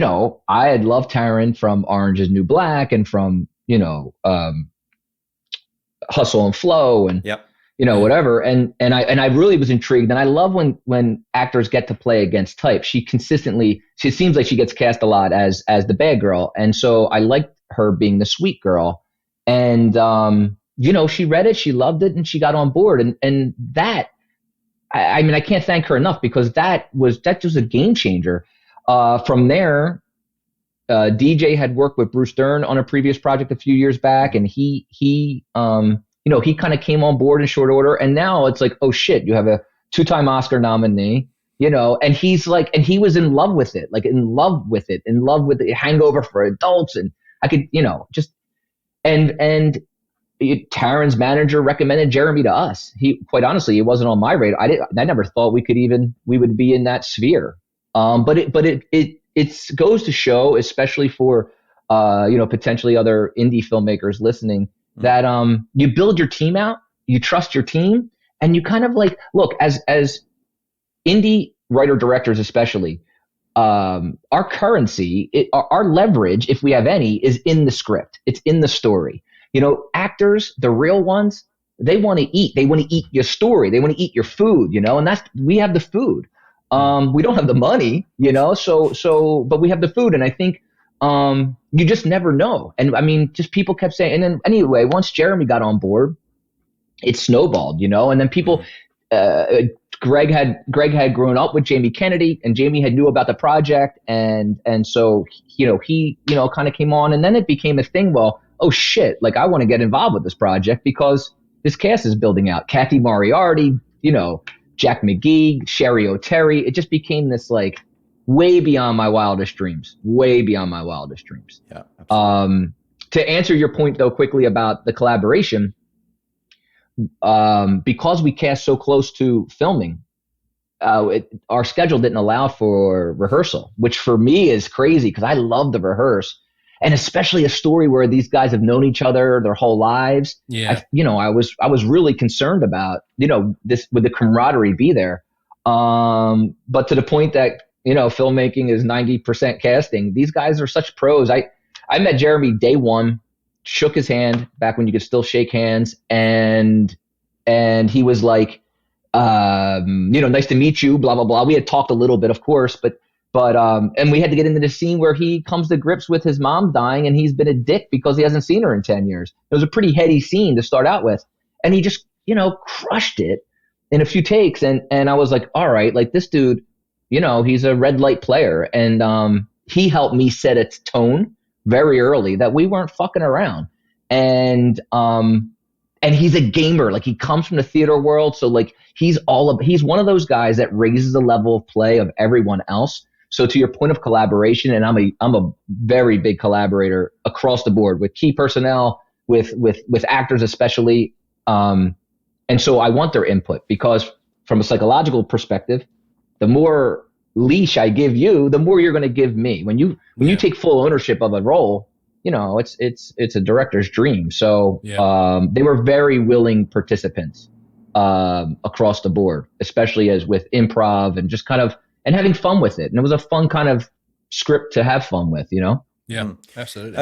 I had loved Taryn from Orange is New Black and from, Hustle and Flow and, Yep. whatever. And I really was intrigued. And I love when actors get to play against type. She seems like she gets cast a lot as the bad girl. And so I liked her being the sweet girl. And, she read it, she loved it, and she got on board. And that, I mean, I can't thank her enough, because that was a game changer. From there, DJ had worked with Bruce Dern on a previous project a few years back, and he kind of came on board in short order. And now it's like, oh shit, you have a 2-time Oscar nominee, and he's like, and he was in love with it, in love with the Hangover for adults. And I could, just, and Taryn's manager recommended Jeremy to us. Quite honestly, it wasn't on my radar. I never thought we would be in that sphere. But it goes to show, especially for potentially other indie filmmakers listening, that you build your team out, you trust your team, and you kind of look, as indie writer directors especially, our currency, our leverage, if we have any, is in the script. It's in the story. Actors, the real ones, they want to eat. They want to eat your story. They want to eat your food, and we have the food. We don't have the money, but we have the food. And I think you just never know. And I mean, just people kept saying, and then anyway, once Jeremy got on board, it snowballed, and then people, Greg had grown up with Jamie Kennedy, and Jamie had knew about the project. And so, he kind of came on, and then it became a thing. Well, oh shit, I want to get involved with this project because this cast is building out. Kathy Moriarty, Jack McGee, Sherry O'Terry. It just became this way beyond my wildest dreams. Yeah. Absolutely. To answer your point though, quickly about the collaboration, because we cast so close to filming, our schedule didn't allow for rehearsal, which for me is crazy because I love to rehearse. And especially a story where these guys have known each other their whole lives. Yeah. I was really concerned about, this, would the camaraderie be there? But to the point that, filmmaking is 90% casting, these guys are such pros. I met Jeremy day one, shook his hand back when you could still shake hands. And he was like, nice to meet you, blah, blah, blah. We had talked a little bit, of course, but and we had to get into the scene where he comes to grips with his mom dying, and he's been a dick because he hasn't seen her in 10 years. It was a pretty heady scene to start out with. And he just, crushed it in a few takes. And I was like, all right, this dude, he's a red light player. And he helped me set its tone very early that we weren't fucking around. And he's a gamer. He comes from the theater world. So he's one of those guys that raises the level of play of everyone else. So to your point of collaboration, and I'm a very big collaborator across the board with key personnel, with actors especially, and so I want their input, because from a psychological perspective, the more leash I give you, the more you're going to give me. When you take full ownership of a role, it's a director's dream. So they were very willing participants across the board, especially as with improv and just kind of. And having fun with it. And it was a fun kind of script to have fun with, Yeah, absolutely.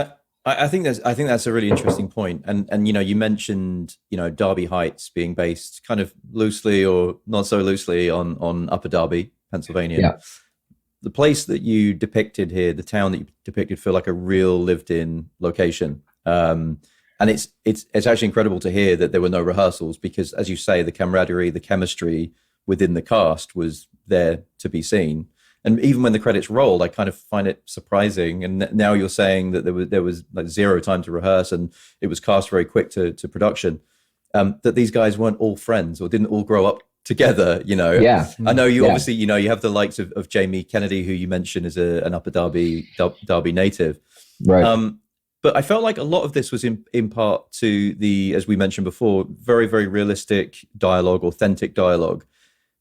I think that's a really interesting point. And you mentioned, Derby Heights being based kind of loosely or not so loosely on Upper Darby, Pennsylvania. Yeah. The place that you depicted here, the town that you depicted, feel like a real lived-in location. And it's actually incredible to hear that there were no rehearsals, because, as you say, the camaraderie, the chemistry within the cast was there to be seen. And even when the credits rolled, I kind of find it surprising. And now you're saying that there was zero time to rehearse, and it was cast very quick to production. That these guys weren't all friends or didn't all grow up together. Yeah. I know you obviously you have the likes of Jamie Kennedy, who you mentioned is an Upper Darby native, right? But I felt like a lot of this was in part to the, as we mentioned before, very, very realistic dialogue, authentic dialogue.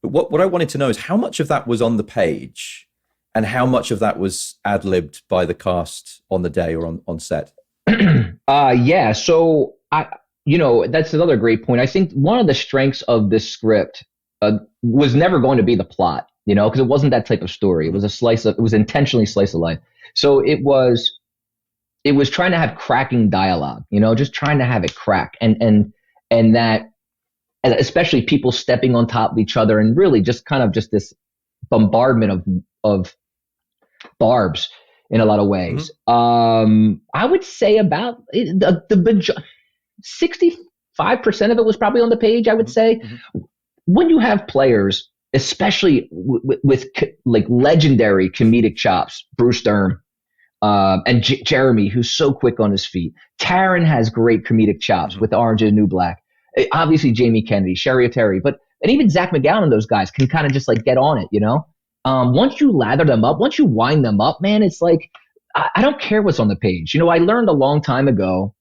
But what I wanted to know is how much of that was on the page and how much of that was ad-libbed by the cast on the day or on set? Yeah. So that's another great point. I think one of the strengths of this script was never going to be the plot, because it wasn't that type of story. It was it was intentionally slice of life. So it was trying to have cracking dialogue, just trying to have it crack, and that, and especially people stepping on top of each other, and really just kind of just this bombardment of barbs in a lot of ways. I would say about the 65% of it was probably on the page, I would say. When you have players, especially with like legendary comedic chops, Bruce Dern, and Jeremy, who's so quick on his feet. Taron has great comedic chops with Orange is the New Black. Obviously, Jamie Kennedy, Sherry Terry, and even Zach McGowan and those guys can kind of just like get on it, Once you lather them up, once you wind them up, man, it's like, I don't care what's on the page. I learned a long time ago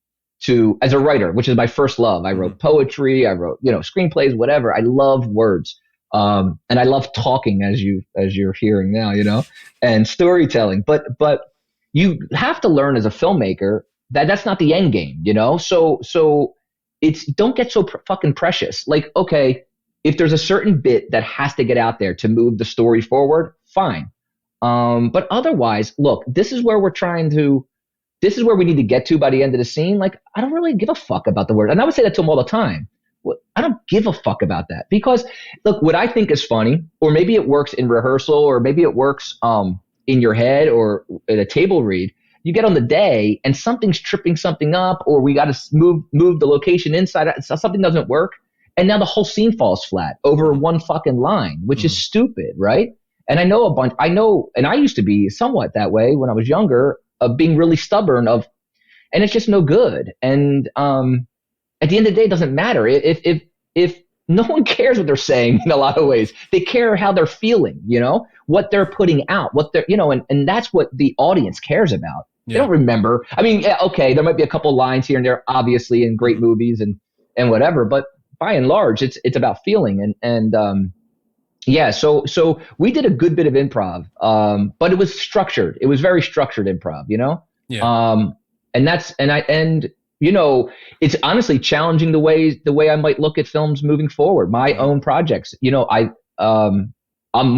as a writer, which is my first love. I wrote poetry, I wrote, screenplays, whatever. I love words. And I love talking, as you're hearing now, and storytelling. But you have to learn as a filmmaker that's not the end game, So it's, don't get so fucking precious. Like, okay, if there's a certain bit that has to get out there to move the story forward, fine. But otherwise, look, this is where we need to get to by the end of the scene. Like, I don't really give a fuck about the word. And I would say that to them all the time. I don't give a fuck about that, because look, what I think is funny, or maybe it works in rehearsal, or maybe it works in your head or in a table read. You get on the day and something's tripping something up, or we got to move the location inside. Something doesn't work. And now the whole scene falls flat over one fucking line, which is stupid, right? And and I used to be somewhat that way when I was younger, of being really stubborn and it's just no good. And at the end of the day, it doesn't matter. If no one cares what they're saying in a lot of ways, they care how they're feeling, what they're putting out, what they're, and that's what the audience cares about. Yeah. They don't remember. I mean, okay, there might be a couple lines here and there, obviously, in great movies and whatever, but by and large, it's about feeling. Yeah, so we did a good bit of improv, but it was structured. It was very structured improv, Yeah. It's honestly challenging the way I might look at films moving forward. My own projects, I'm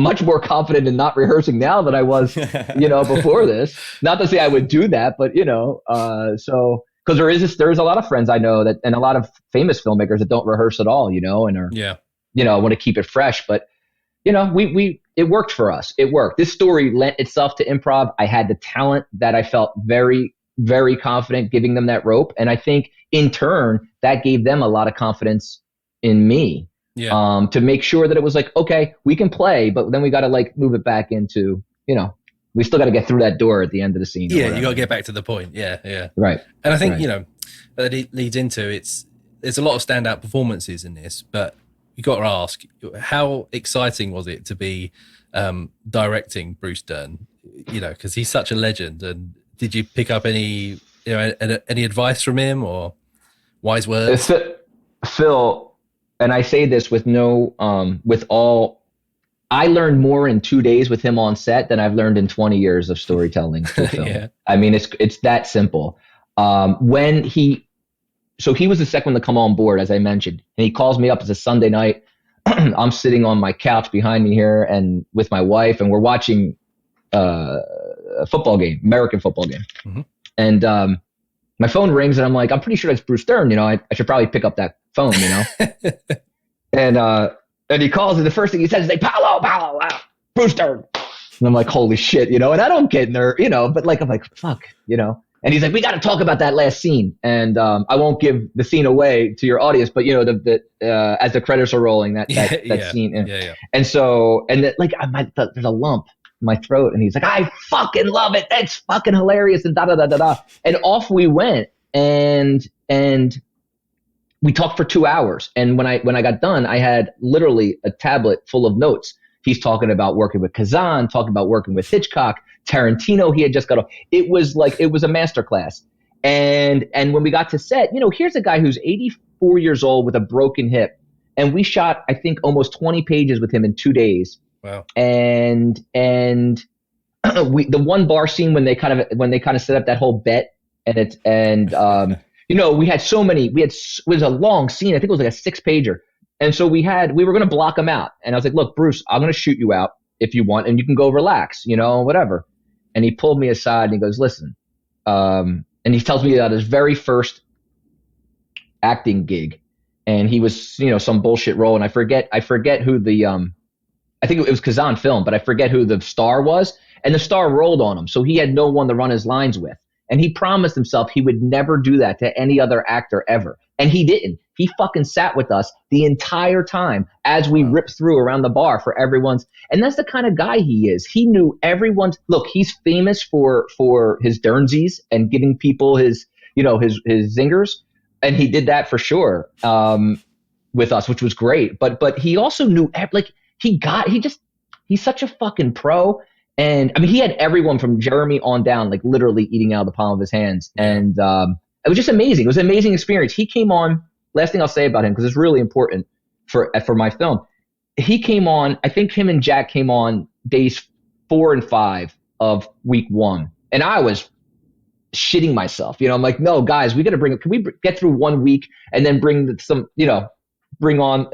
much more confident in not rehearsing now than I was, before this. Not to say I would do that, but so because there's a lot of friends I know that, and a lot of famous filmmakers that don't rehearse at all, and are want to keep it fresh, but. It worked for us. It worked. This story lent itself to improv. I had the talent that I felt very, very confident giving them that rope. And I think in turn, that gave them a lot of confidence in me. Yeah. To make sure that it was like, okay, we can play, but then we got to like move it back into, we still got to get through that door at the end of the scene. Yeah, you got to get back to the point. Yeah. Right. And I think, that it leads into there's a lot of standout performances in this, but you got to ask, how exciting was it to be directing Bruce Dern? Because he's such a legend. And did you pick up any advice from him or wise words? Phil, and I say this with I learned more in 2 days with him on set than I've learned in 20 years of storytelling for film. Yeah. I mean, it's that simple. So he was the second one to come on board, as I mentioned, and he calls me up. It's a Sunday night. I'm sitting on my couch behind me here and with my wife, and we're watching a football game, American football game. Mm-hmm. And my phone rings, and I'm like, I'm pretty sure that's Bruce Dern. I should probably pick up that phone, And he calls, and the first thing he says is like, Paolo, Bruce Dern. And I'm like, holy shit, and I don't get nervous, but like, I'm like, fuck, And he's like, we got to talk about that last scene. And I won't give the scene away to your audience, but as the credits are rolling, that scene. Yeah. And so, there's a lump in my throat, and he's like, I fucking love it. That's fucking hilarious. And da. And off we went, and we talked for 2 hours. And when I got done, I had literally a tablet full of notes. He's talking about working with Kazan, talking about working with Hitchcock, Tarantino. He had just got off. It was a masterclass. And when we got to set, here's a guy who's 84 years old with a broken hip. And we shot, I think, almost 20 pages with him in 2 days. Wow. And the one bar scene when they kind of set up that whole bet, we had so many. It was a long scene. I think it was like a 6-pager, and so we were going to block him out. And I was like, look, Bruce, I'm going to shoot you out if you want, and you can go relax, whatever. And he pulled me aside and he goes, listen, and he tells me about his very first acting gig, and he was some bullshit role, and I forget who the I think it was Kazan Film, but I forget who the star was, and the star rolled on him, so he had no one to run his lines with, and he promised himself he would never do that to any other actor ever, and he didn't. He fucking sat with us the entire time as we ripped through around the bar for everyone's, and that's the kind of guy he is. He knew everyone's. Look, he's famous for his Dernsies and giving people his zingers. And he did that for sure with us, which was great. But he also knew, like, he's such a fucking pro. And I mean, he had everyone from Jeremy on down, like literally eating out of the palm of his hands. And it was just amazing. It was an amazing experience. He came on, last thing I'll say about him, because it's really important for my film. He came on, I think him and Jack came on days 4 and 5 of week 1. And I was shitting myself, I'm like, no, guys, can we get through 1 week and then bring on,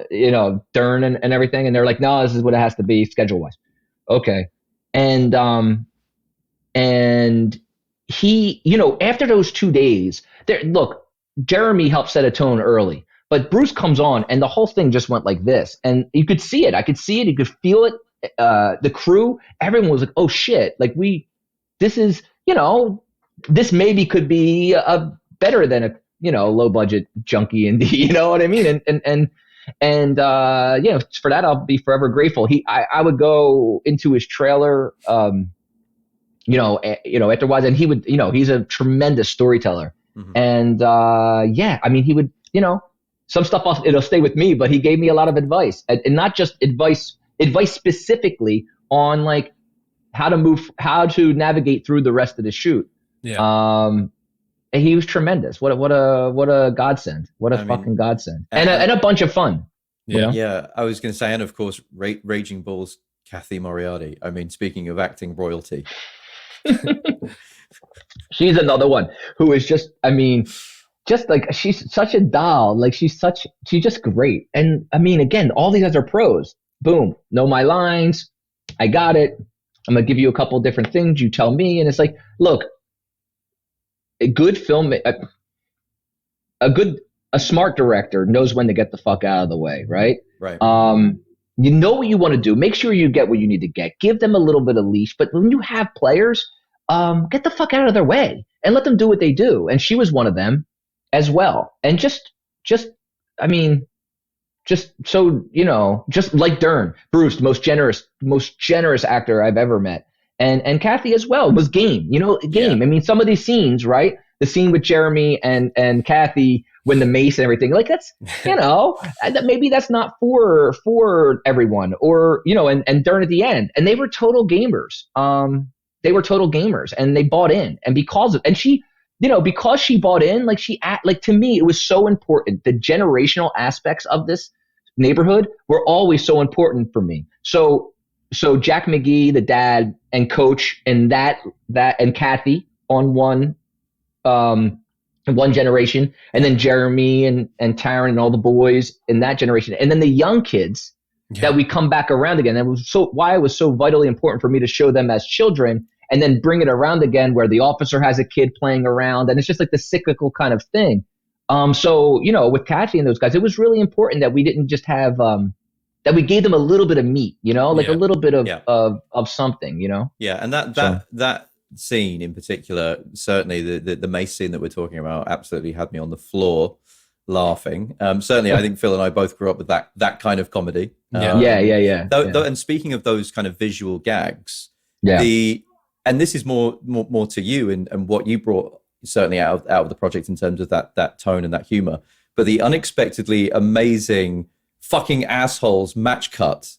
Dern and everything. And they're like, no, this is what it has to be schedule wise. Okay. And he, after those 2 days look, Jeremy helped set a tone early, but Bruce comes on and the whole thing just went like this. And you could see it. I could see it. You could feel it. The crew, everyone was like, oh shit. Like this is, this maybe could be better than a low budget junkie indie, you know what I mean? And for that I'll be forever grateful. I would go into his trailer, afterwards, and he would, he's a tremendous storyteller, and I mean, he would, some stuff it'll stay with me, but he gave me a lot of advice, and not just advice specifically on like how to navigate through the rest of the shoot. Yeah. And he was tremendous. What a godsend. What a fucking godsend. And a bunch of fun. Yeah. I was going to say, and of course, Raging Bull's Kathy Moriarty. I mean, speaking of acting royalty. She's another one who is just like, she's such a doll. Like she's just great. And I mean, again, all these guys are pros. Boom. Know my lines. I got it. I'm going to give you a couple different things. You tell me. And it's like, look, a good film, a smart director knows when to get the fuck out of the way, right? Right. You know what you want to do. Make sure you get what you need to get. Give them a little bit of leash. But when you have players, get the fuck out of their way and let them do what they do. And she was one of them as well. And just like Dern, Bruce, most generous actor I've ever met. And Kathy as well was game. Yeah. I mean, some of these scenes, right? The scene with Jeremy and Kathy when the mace and everything, like that's, maybe that's not for everyone, or, and Dern at the end. And they were total gamers. And they bought in. And because she bought in, like to me, it was so important. The generational aspects of this neighborhood were always so important for me. So Jack McGee, the dad and coach, and that and Kathy on one generation, and then Jeremy and Taryn and all the boys in that generation, and then the young kids that we come back around again. And it was why it was so vitally important for me to show them as children, and then bring it around again where the officer has a kid playing around, and it's just like the cyclical kind of thing. So with Kathy and those guys, it was really important that we didn't just have that we gave them a little bit of meat, a little bit of something, Yeah, and that scene in particular, certainly the mace scene that we're talking about, absolutely had me on the floor laughing. Certainly, I think Phil and I both grew up with that kind of comedy. Yeah. And speaking of those kind of visual gags, and this is more to you and what you brought certainly out of the project in terms of that tone and that humor, but the unexpectedly amazing fucking assholes match cut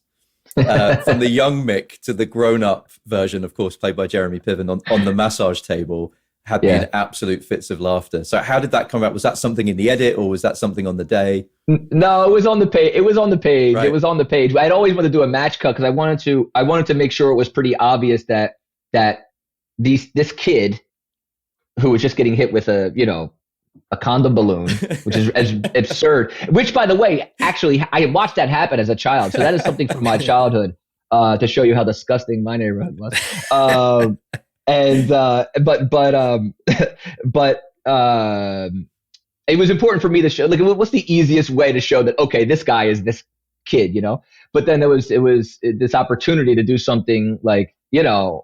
from the young Mick to the grown-up version, of course, played by Jeremy Piven on the massage table, had me in absolute fits of laughter. So how did that come out? Was that something in the edit, or was that something on the day? No, it was on the page. Right. It was on the page. I'd always wanted to do a match cut because I wanted to make sure it was pretty obvious that that this kid who was just getting hit with a condom balloon, which is as absurd. Which, by the way, actually, I watched that happen as a child, so that is something from my childhood to show you how disgusting my neighborhood was. But it was important for me to show, like, what's the easiest way to show that, okay, this guy is this kid, But then it was this opportunity to do something like, to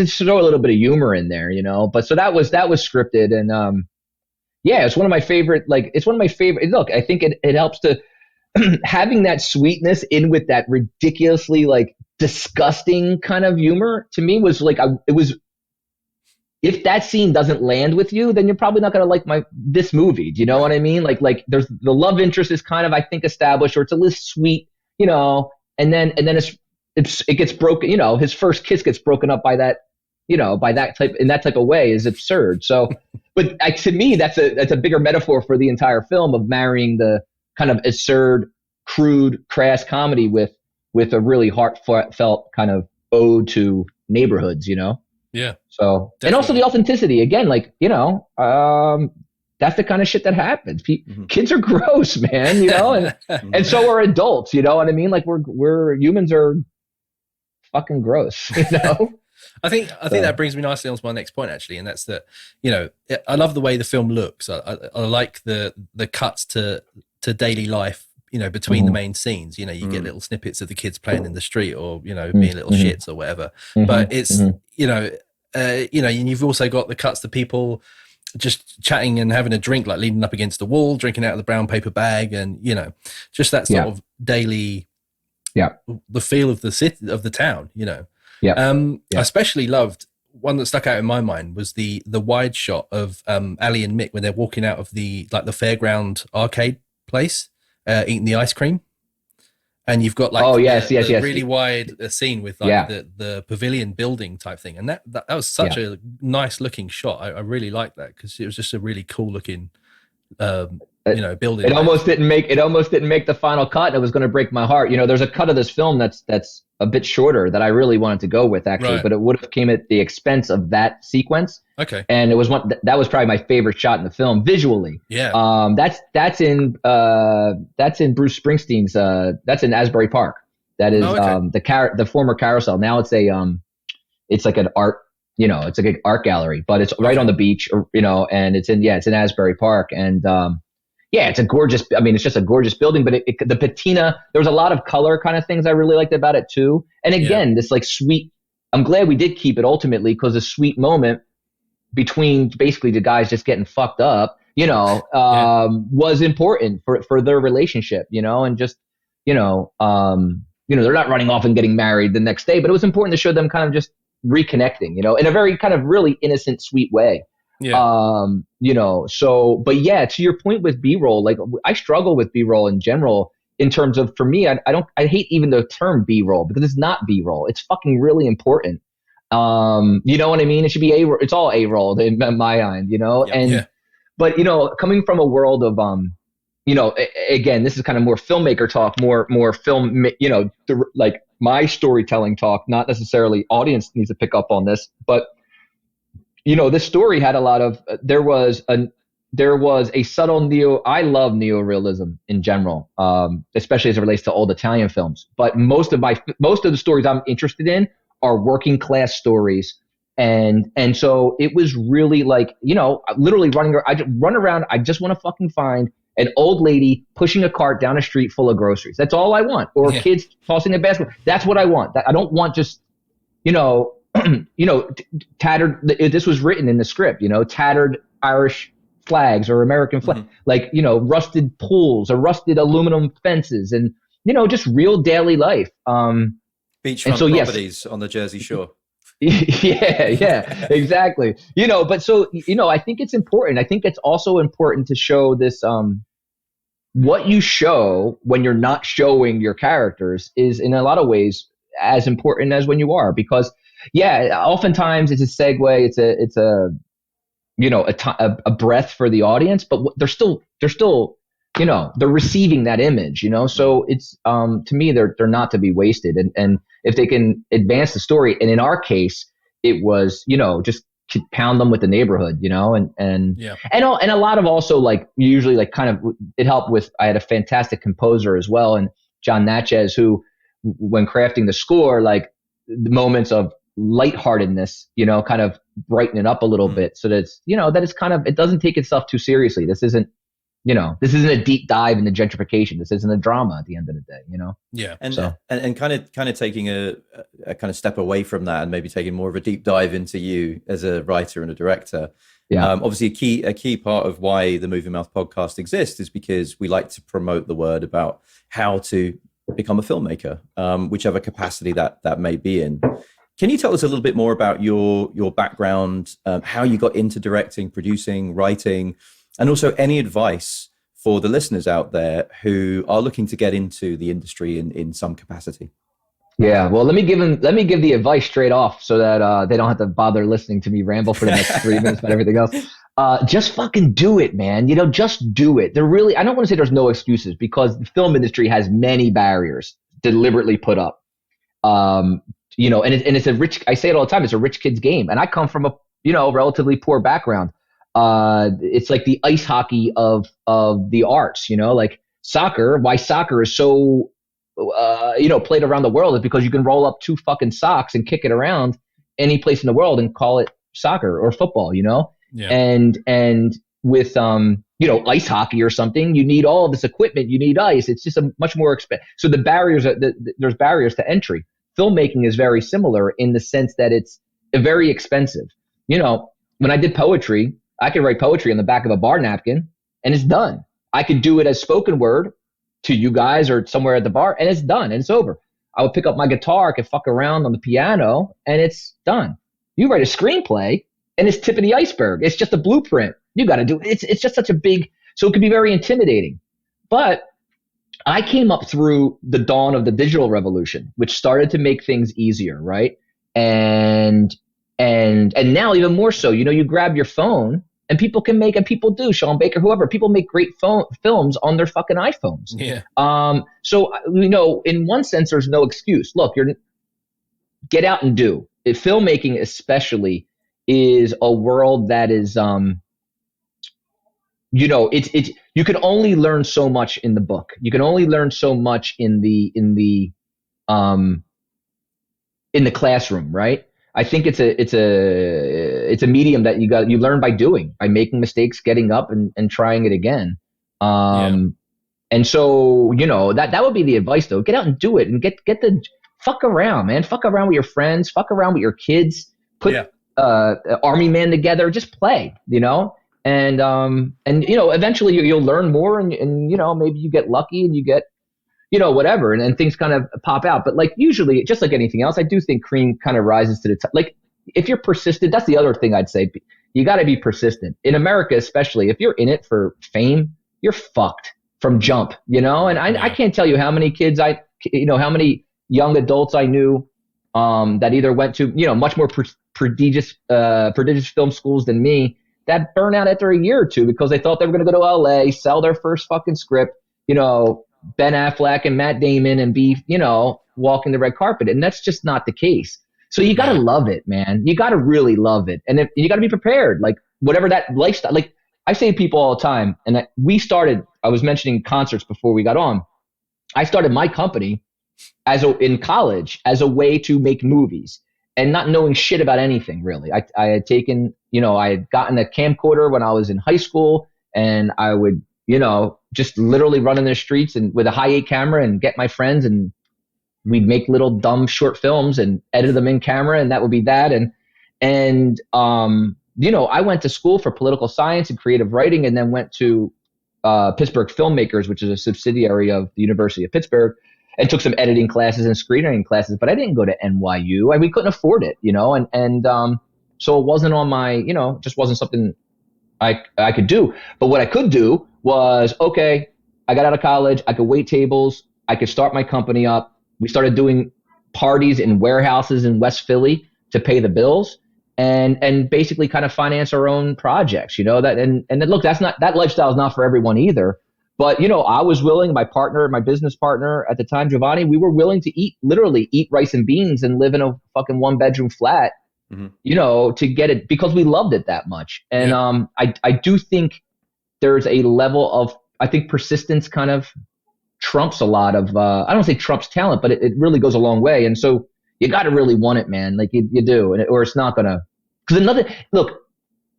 throw a little bit of humor in there, But so that was scripted, and yeah, it's one of my favorite. Look, I think it helps to having that sweetness in with that ridiculously like disgusting kind of humor. To me, was like it was. If that scene doesn't land with you, then you're probably not going to like this movie. Do you know what I mean? Like there's the love interest is kind of, I think, established, or it's a little sweet, and then it gets broken. His first kiss gets broken up by that, by that type of way is absurd. So, but to me, that's a bigger metaphor for the entire film of marrying the kind of absurd, crude, crass comedy with a really heartfelt kind of ode to neighborhoods. Yeah. So, definitely. And also the authenticity again, like, that's the kind of shit that happens. Kids are gross, man, and so are adults, you know what I mean? Like we're humans are fucking gross, I think that brings me nicely on to my next point, actually, and that's that, I love the way the film looks. I like the cuts to daily life, between the main scenes. You get little snippets of the kids playing in the street, or being little shits or whatever. But it's and you've also got the cuts to people just chatting and having a drink, like leaning up against the wall, drinking out of the brown paper bag, and just that sort of daily, the feel of the city, of the town. I especially loved one that stuck out in my mind was the wide shot of Ali and Mick when they're walking out of the fairground arcade place, eating the ice cream, and you've got the really wide scene with the pavilion building type thing, and that was such a nice looking shot. I really liked that because it was just a really cool looking building. It almost didn't make the final cut, and it was going to break my heart. There's a cut of this film that's a bit shorter that I really wanted to go with, actually, but it would have came at the expense of that sequence. Okay. And it was that was probably my favorite shot in the film visually. Yeah. That's in Bruce Springsteen's. That's in Asbury Park. That is the former Carousel. Now it's it's like an art. It's like an art gallery, but it's right on the beach. And it's in Asbury Park, and it's a gorgeous. I mean, it's just a gorgeous building. But the patina, there was a lot of color kind of things I really liked about it too. And again, this like sweet. I'm glad we did keep it ultimately, because a sweet moment between basically the guys just getting fucked up, was important for their relationship, and just, they're not running off and getting married the next day, but it was important to show them kind of just reconnecting, in a very kind of really innocent, sweet way. Yeah. So, but yeah, to your point with B-roll, like I struggle with B-roll in general in terms of, for me, I hate even the term B-roll because it's not B-roll. It's fucking really important. You know what I mean? It should be it's all A-roll in my mind, but, coming from a world of, again, this is kind of more filmmaker talk, more film, like my storytelling talk, not necessarily audience needs to pick up on this, but, this story had a lot of, there was a subtle I love neorealism in general, especially as it relates to old Italian films, but most of the stories I'm interested in are working class stories. And so it was really like, literally run around. I just want to fucking find an old lady pushing a cart down a street full of groceries. That's all I want. Or kids tossing a basket. That's what I want. I don't want just, tattered. This was written in the script, tattered Irish flags or American flag, like, rusted pools or rusted aluminum fences and, just real daily life. Beachfront properties on the Jersey Shore. yeah, exactly. But so, I think it's important. I think it's also important to show this, what you show when you're not showing your characters is in a lot of ways as important as when you are, because oftentimes it's a segue. It's a breath for the audience, but they're still, they're receiving that image, so it's, to me, they're not to be wasted. And if they can advance the story, and in our case, it was, just to pound them with the neighborhood, and Yeah. and a lot of also like usually like kind of it helped with. I had a fantastic composer as well, and John Natchez, who when crafting the score, like the moments of lightheartedness, kind of brighten it up a little bit, so that it's that it's kind of, it doesn't take itself too seriously. This isn't a deep dive into gentrification. This isn't a drama at the end of the day, Yeah. And So. and kind of taking a kind of step away from that and maybe taking more of a deep dive into you as a writer and a director. Yeah. Obviously, a key part of why the Movie Mouth podcast exists is because we like to promote the word about how to become a filmmaker, whichever capacity that may be in. Can you tell us a little bit more about your background, how you got into directing, producing, writing, and also any advice for the listeners out there who are looking to get into the industry in some capacity? Yeah, well, let me give the advice straight off so that they don't have to bother listening to me ramble for the next 3 minutes about everything else. Just fucking do it, man. Just do it. I don't want to say there's no excuses, because the film industry has many barriers deliberately put up. And it's I say it all the time, it's a rich kid's game. And I come from a, relatively poor background. It's like the ice hockey of the arts, like soccer. Why soccer is so, played around the world is because you can roll up 2 fucking socks and kick it around any place in the world and call it soccer or football, Yeah. And with, ice hockey or something, you need all of this equipment, you need ice. It's just a much more expensive. So the barriers there's barriers to entry. Filmmaking is very similar in the sense that it's very expensive. When I did poetry, I could write poetry on the back of a bar napkin and it's done. I could do it as spoken word to you guys or somewhere at the bar and it's done and it's over. I would pick up my guitar, I could fuck around on the piano and it's done. You write a screenplay and it's tip of the iceberg. It's just a blueprint. You got to do it. It's just such a big, so it can be very intimidating. But I came up through the dawn of the digital revolution, which started to make things easier, right? And now even more so, you grab your phone and people can make, and people do, Sean Baker, whoever, people make great films on their fucking iPhones. Yeah. So, in one sense, there's no excuse. Look, get out and do it. Filmmaking especially is a world that is, it's you can only learn so much in the book. You can only learn so much in the classroom, right? I think it's a medium that you learn by doing, by making mistakes, getting up and trying it again. And so, that would be the advice though. Get out and do it and get the fuck around, man. Fuck around with your friends, fuck around with your kids, put army man together, just play, and eventually you'll learn more and maybe you get lucky and you get, whatever, and things kind of pop out. But like usually, just like anything else, I do think cream kind of rises to the top. Like if you're persistent, that's the other thing I'd say. You got to be persistent in America, especially if you're in it for fame, you're fucked from jump, and I can't tell you how many kids how many young adults I knew that either went to, much more prodigious film schools than me, that burn out after a year or two because they thought they were going to go to LA, sell their first fucking script, Ben Affleck and Matt Damon and be, walking the red carpet. And that's just not the case. So you got to love it, man. You got to really love it. And you got to be prepared. Like whatever that lifestyle, like I say to people all the time, and I was mentioning concerts before we got on. I started my company in college as a way to make movies and not knowing shit about anything really. I had taken, I had gotten a camcorder when I was in high school and I would, just literally run in the streets and with a high-8 camera and get my friends and we'd make little dumb short films and edit them in camera and that would be that. And I went to school for political science and creative writing and then went to Pittsburgh Filmmakers, which is a subsidiary of the University of Pittsburgh, and took some editing classes and screenwriting classes, but I didn't go to NYU. We couldn't afford it, and so it wasn't on my, just wasn't something I could do. But what I could do was, okay, I got out of college, I could wait tables, I could start my company up. We started doing parties in warehouses in West Philly to pay the bills and basically kind of finance our own projects, that, and then look, that lifestyle is not for everyone either. But, I was willing, my business partner at the time, Giovanni, we were willing to literally eat rice and beans and live in a fucking 1-bedroom flat to get it because we loved it that much. And Yeah. I do think there's a level of, I think persistence kind of trumps a lot of, I don't say trumps talent, but it really goes a long way. And so you got to really want it, man. Like you do, or it's not going to, because look,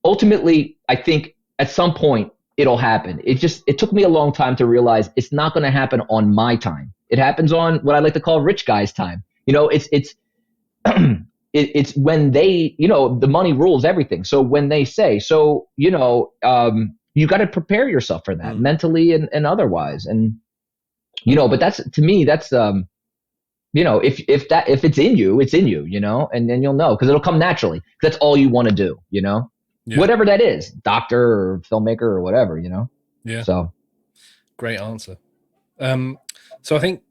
ultimately, I think at some point it'll happen. It took me a long time to realize it's not going to happen on my time. It happens on what I like to call rich guys' time. It's when they, the money rules everything. So when they say, you got to prepare yourself for that mentally and otherwise. And, but that's, to me, that's, if it's in you, it's in you, and then you'll know, because it'll come naturally. That's all you want to do, Yeah. whatever that is, doctor or filmmaker or whatever, Yeah. So Great answer. So I think,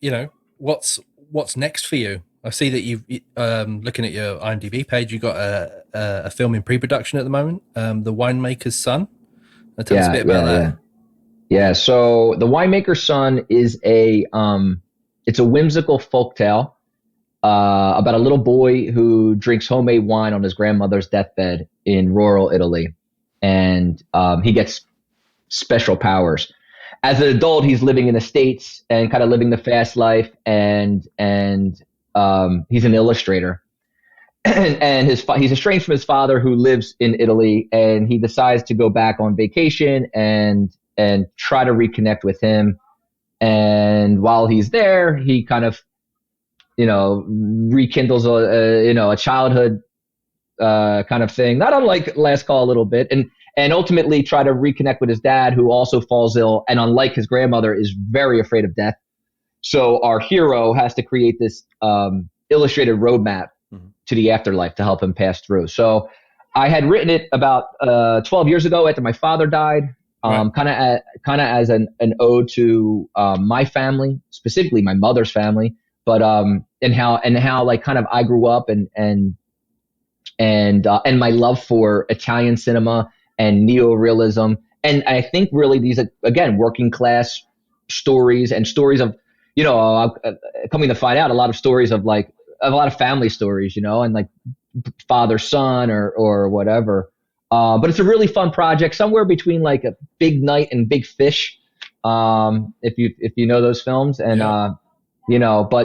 what's next for you? I see that you've, looking at your IMDb page, you've got a film in pre-production at the moment, The Winemaker's Son. Tell us a bit about that. Yeah. So The Winemaker's Son is it's a whimsical folktale about a little boy who drinks homemade wine on his grandmother's deathbed in rural Italy. And he gets special powers. As an adult, he's living in the States and kind of living the fast life, and he's an illustrator. And he's estranged from his father, who lives in Italy, and he decides to go back on vacation and try to reconnect with him. And while he's there, he kind of, rekindles a childhood kind of thing, not unlike Last Call a little bit, and ultimately try to reconnect with his dad, who also falls ill, and unlike his grandmother, is very afraid of death. So our hero has to create this illustrated roadmap to the afterlife to help him pass through. So I had written it about 12 years ago after my father died, kind of as an ode to my family, specifically my mother's family, but and how like kind of I grew up and my love for Italian cinema and neorealism. And I think really these are, again, working class stories and stories of, coming to find out, a lot of stories of like a lot of family stories, and like father son or whatever. But it's a really fun project, somewhere between like a Big Night and Big Fish, if you know those films, and but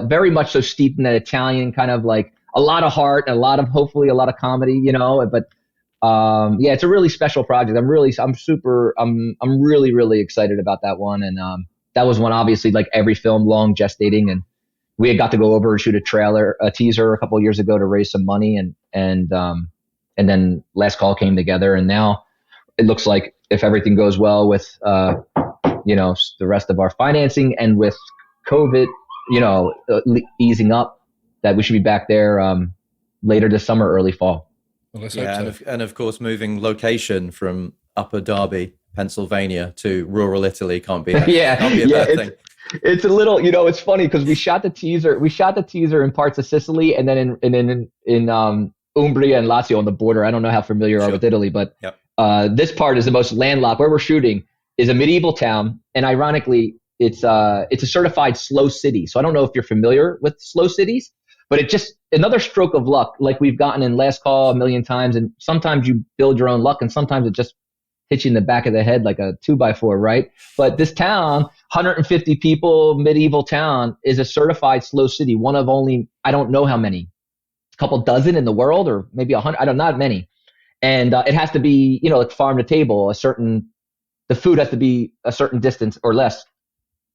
very much so steeped in that Italian kind of like a lot of heart and hopefully a lot of comedy, But it's a really special project. I'm really really excited about that one, and that was one, obviously, like every film, long gestating, and we had got to go over and shoot a teaser a couple of years ago to raise some money, and then Last Call came together, and now it looks like, if everything goes well with the rest of our financing and with COVID easing up, that we should be back there later this summer, early fall. Well, let's hope so. And of course, moving location from Upper Derby, Pennsylvania, to rural Italy can't be a bad thing. It's a little, it's funny because we shot the teaser in parts of Sicily, and then in Umbria and Lazio on the border. I don't know how familiar you are with Italy, but this part is the most landlocked. Where we're shooting is a medieval town, and ironically, it's a certified slow city. So I don't know if you're familiar with slow cities, but it just another stroke of luck, like we've gotten in Last Call a million times. And sometimes you build your own luck, and sometimes it just hits you in the back of the head like a 2x4, right? But this town, 150 people, medieval town, is a certified slow city. One of only, I don't know how many, a couple dozen in the world, or maybe 100. I don't know, not many. And it has to be, like farm to table, the food has to be a certain distance or less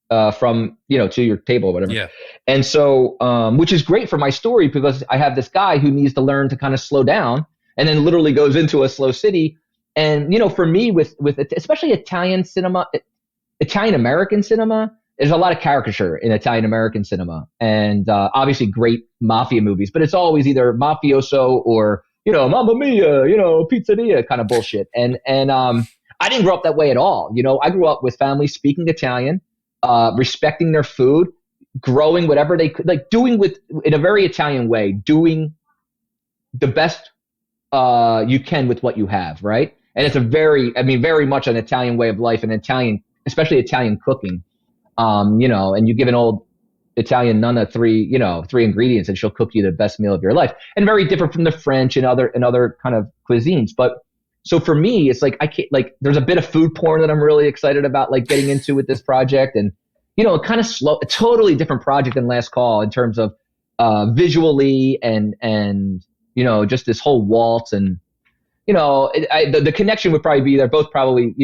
from, to your table or whatever. Yeah. And so, which is great for my story, because I have this guy who needs to learn to kind of slow down, and then literally goes into a slow city. And, for me, with especially Italian cinema, Italian American cinema, there's a lot of caricature in Italian American cinema, and obviously great mafia movies, but it's always either mafioso or, Mamma Mia, pizzeria kind of bullshit. And I didn't grow up that way at all. I grew up with families speaking Italian, respecting their food, growing whatever they could, like doing in a very Italian way, doing the best you can with what you have, right? And it's very much an Italian way of life, and especially Italian cooking. And you give an old Italian nonna three ingredients, and she'll cook you the best meal of your life. And very different from the French and other kind of cuisines. But so for me, it's like I can't like there's a bit of food porn that I'm really excited about like getting into with this project, and kind of a totally different project than Last Call in terms of visually and just this whole waltz and the connection would probably be they're both probably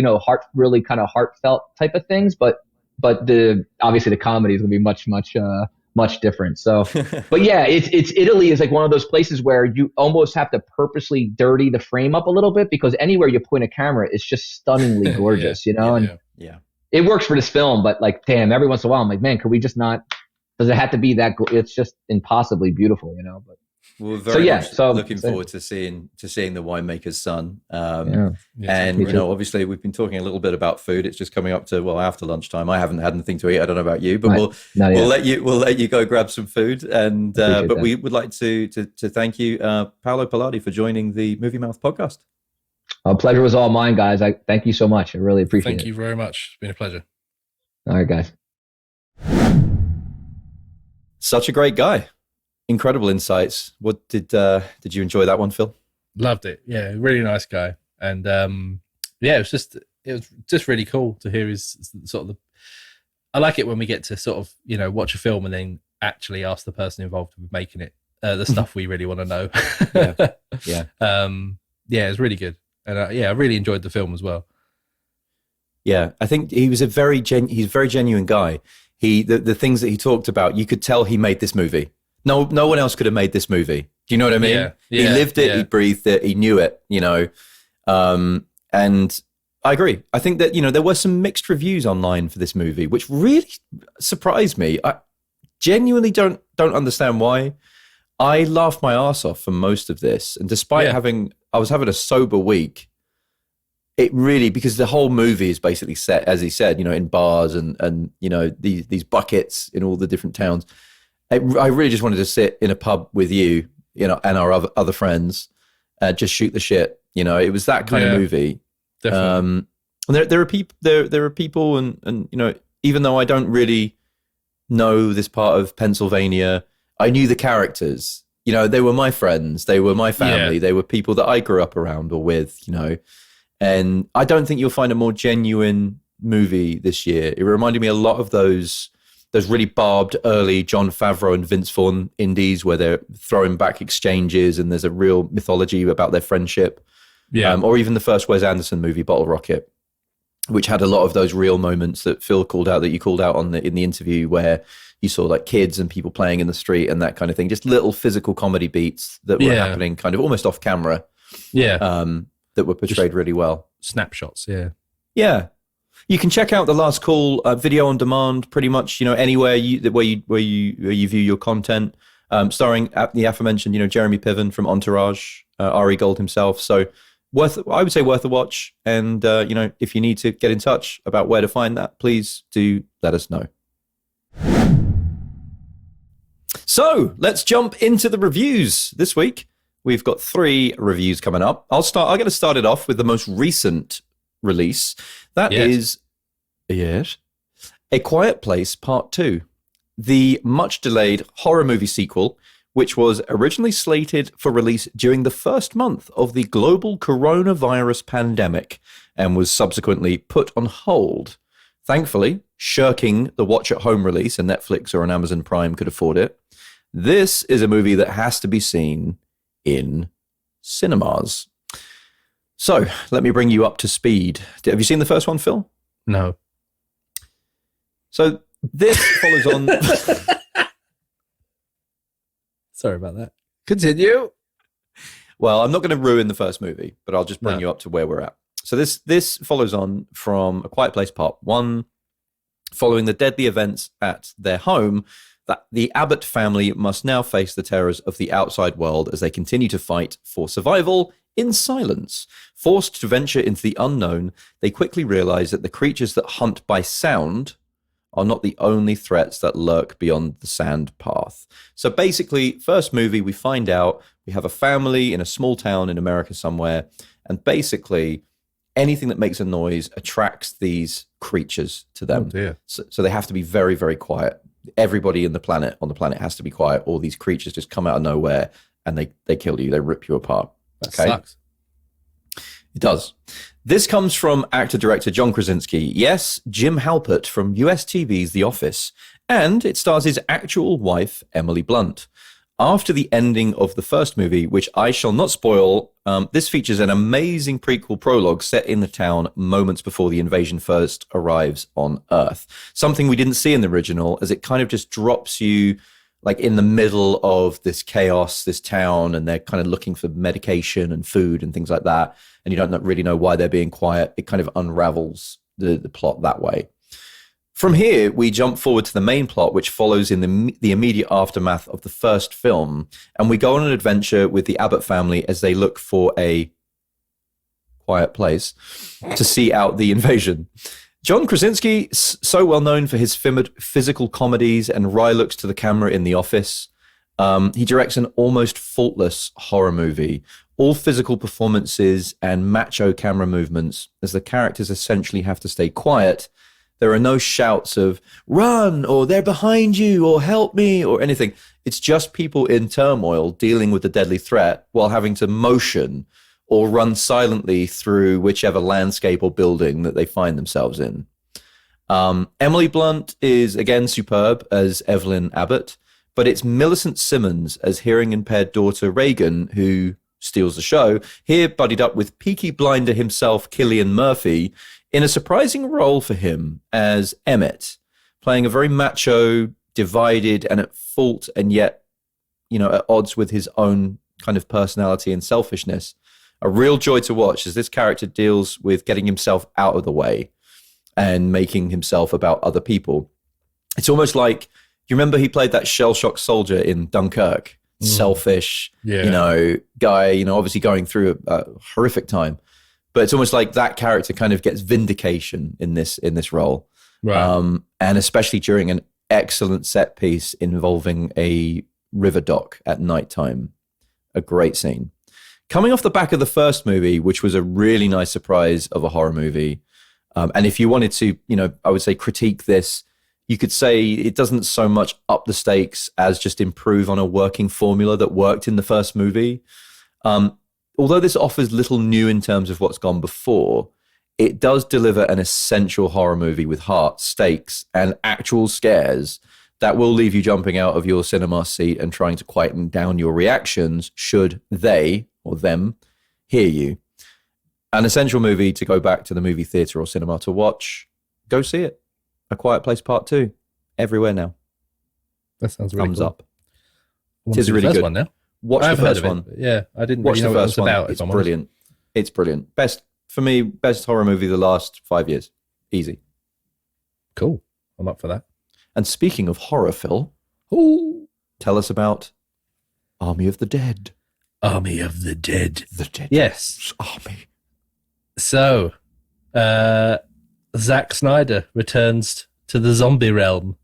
really kind of heartfelt type of things, but obviously the comedy is gonna be much different. So, but yeah, it's Italy is like one of those places where you almost have to purposely dirty the frame up a little bit because anywhere you point a camera, it's just stunningly gorgeous, and it works for this film. But like, damn, every once in a while, I'm like, man, could we just not? Does it have to be that? It's just impossibly beautiful, But we're very much looking forward to seeing the winemaker's son. And obviously we've been talking a little bit about food. It's just coming up to after lunchtime. I haven't had anything to eat. I don't know about you, but we'll let you go grab some food. And but we would like to thank you, Paolo Pilladi, for joining the Movie Mouth podcast. Pleasure was all mine, guys. I thank you so much. I really appreciate it. Thank you very much. It's been a pleasure. All right, guys. Such a great guy. Incredible insights. What did you enjoy that one, Phil? Loved it. Yeah, really nice guy. And it was just really cool to hear his sort of I like it when we get to sort of, watch a film and then actually ask the person involved with making it the stuff we really want to know. Yeah. It was really good. And I really enjoyed the film as well. Yeah, I think he was he's a very genuine guy. The things that he talked about, you could tell he made this movie. No one else could have made this movie. Do you know what I mean? Yeah, he lived it, he breathed it, he knew it, and I agree. I think that, there were some mixed reviews online for this movie, which really surprised me. I genuinely don't understand why. I laughed my ass off for most of this. And despite I was having a sober week, it really, because the whole movie is basically set, as he said, in bars and these buckets in all the different towns. I really just wanted to sit in a pub with you, and our other friends, just shoot the shit. It was that kind of movie. Definitely. And there are people, and even though I don't really know this part of Pennsylvania, I knew the characters. They were my friends, they were my family, they were people that I grew up around or with. And I don't think you'll find a more genuine movie this year. It reminded me a lot of those really barbed early Jon Favreau and Vince Vaughn indies where they're throwing back exchanges and there's a real mythology about their friendship. Yeah. Or even the first Wes Anderson movie, Bottle Rocket, which had a lot of those real moments that Phil called out, that you called out in the interview, where you saw like kids and people playing in the street and that kind of thing. Just little physical comedy beats that were happening kind of almost off camera. Yeah. That were portrayed really well. Snapshots. Yeah. Yeah. You can check out The Last Call video on demand, pretty much, anywhere where you view your content, starring the aforementioned, Jeremy Piven from Entourage, Ari Gold himself. So I would say worth a watch. And, if you need to get in touch about where to find that, please do let us know. So let's jump into the reviews this week. We've got 3 reviews coming up. I'm going to start it off with the most recent release. That is A Quiet Place Part 2, the much-delayed horror movie sequel, which was originally slated for release during the first month of the global coronavirus pandemic and was subsequently put on hold. Thankfully, shirking the watch-at-home release, and Netflix or an Amazon Prime could afford it, this is a movie that has to be seen in cinemas. So let me bring you up to speed. Have you seen the first one, Phil? No. So this follows on. Sorry about that. Continue. Well, I'm not going to ruin the first movie, but I'll just bring you up to where we're at. So this follows on from A Quiet Place Part 1, following the deadly events at their home. That the Abbott family must now face the terrors of the outside world as they continue to fight for survival in silence. Forced to venture into the unknown, they quickly realize that the creatures that hunt by sound are not the only threats that lurk beyond the sand path. So basically, first movie, we find out we have a family in a small town in America somewhere, and basically anything that makes a noise attracts these creatures to them. Oh dear. So they have to be very, very quiet. everybody on the planet has to be quiet, or these creatures just come out of nowhere and they kill you. They rip you apart. That sucks. It does. This comes from actor-director John Krasinski. Yes, Jim Halpert from US TV's The Office. And it stars his actual wife, Emily Blunt. After the ending of the first movie, which I shall not spoil, this features an amazing prequel prologue set in the town moments before the invasion first arrives on Earth. Something we didn't see in the original, as it kind of just drops you like in the middle of this chaos, this town, and they're kind of looking for medication and food and things like that. And you don't really know why they're being quiet. It kind of unravels the plot that way. From here, we jump forward to the main plot, which follows in the immediate aftermath of the first film. And we go on an adventure with the Abbott family as they look for a quiet place to see out the invasion. John Krasinski, so well known for his physical comedies and wry looks to the camera in The Office. He directs an almost faultless horror movie, all physical performances and macho camera movements, as the characters essentially have to stay quiet. There are no shouts of run or they're behind you or help me or anything. It's just people in turmoil dealing with the deadly threat while having to motion or run silently through whichever landscape or building that they find themselves in. Emily Blunt is again superb as Evelyn Abbott, but it's Millicent Simmons as hearing impaired daughter Reagan who steals the show, here buddied up with Peaky Blinder himself, Cillian Murphy, in a surprising role for him as Emmett, playing a very macho, divided and at fault and yet, at odds with his own kind of personality and selfishness. A real joy to watch as this character deals with getting himself out of the way and making himself about other people. It's almost like, you remember he played that shell-shocked soldier in Dunkirk? Selfish, guy, obviously going through a horrific time. But it's almost like that character kind of gets vindication in this role. Right. And especially during an excellent set piece involving a river dock at nighttime. A great scene. Coming off the back of the first movie, which was a really nice surprise of a horror movie. And if you wanted to, I would say critique this, you could say it doesn't so much up the stakes as just improve on a working formula that worked in the first movie. Although this offers little new in terms of what's gone before, it does deliver an essential horror movie with heart, stakes, and actual scares that will leave you jumping out of your cinema seat and trying to quieten down your reactions should they or them hear you. An essential movie to go back to the movie theatre or cinema to watch. Go see it. A Quiet Place Part 2. Everywhere now. That sounds really Thumbs cool. up. It is really good. One now. Watch the first one. Yeah, I didn't Watch really know the what it first was one. about. It's brilliant. It's brilliant. Best, for me, best horror movie of the last 5 years. Easy. Cool. I'm up for that. And speaking of horror, Phil, tell us about Army of the Dead. Army of the Dead. The Dead. Yes. Army. So, Zack Snyder returns to the zombie realm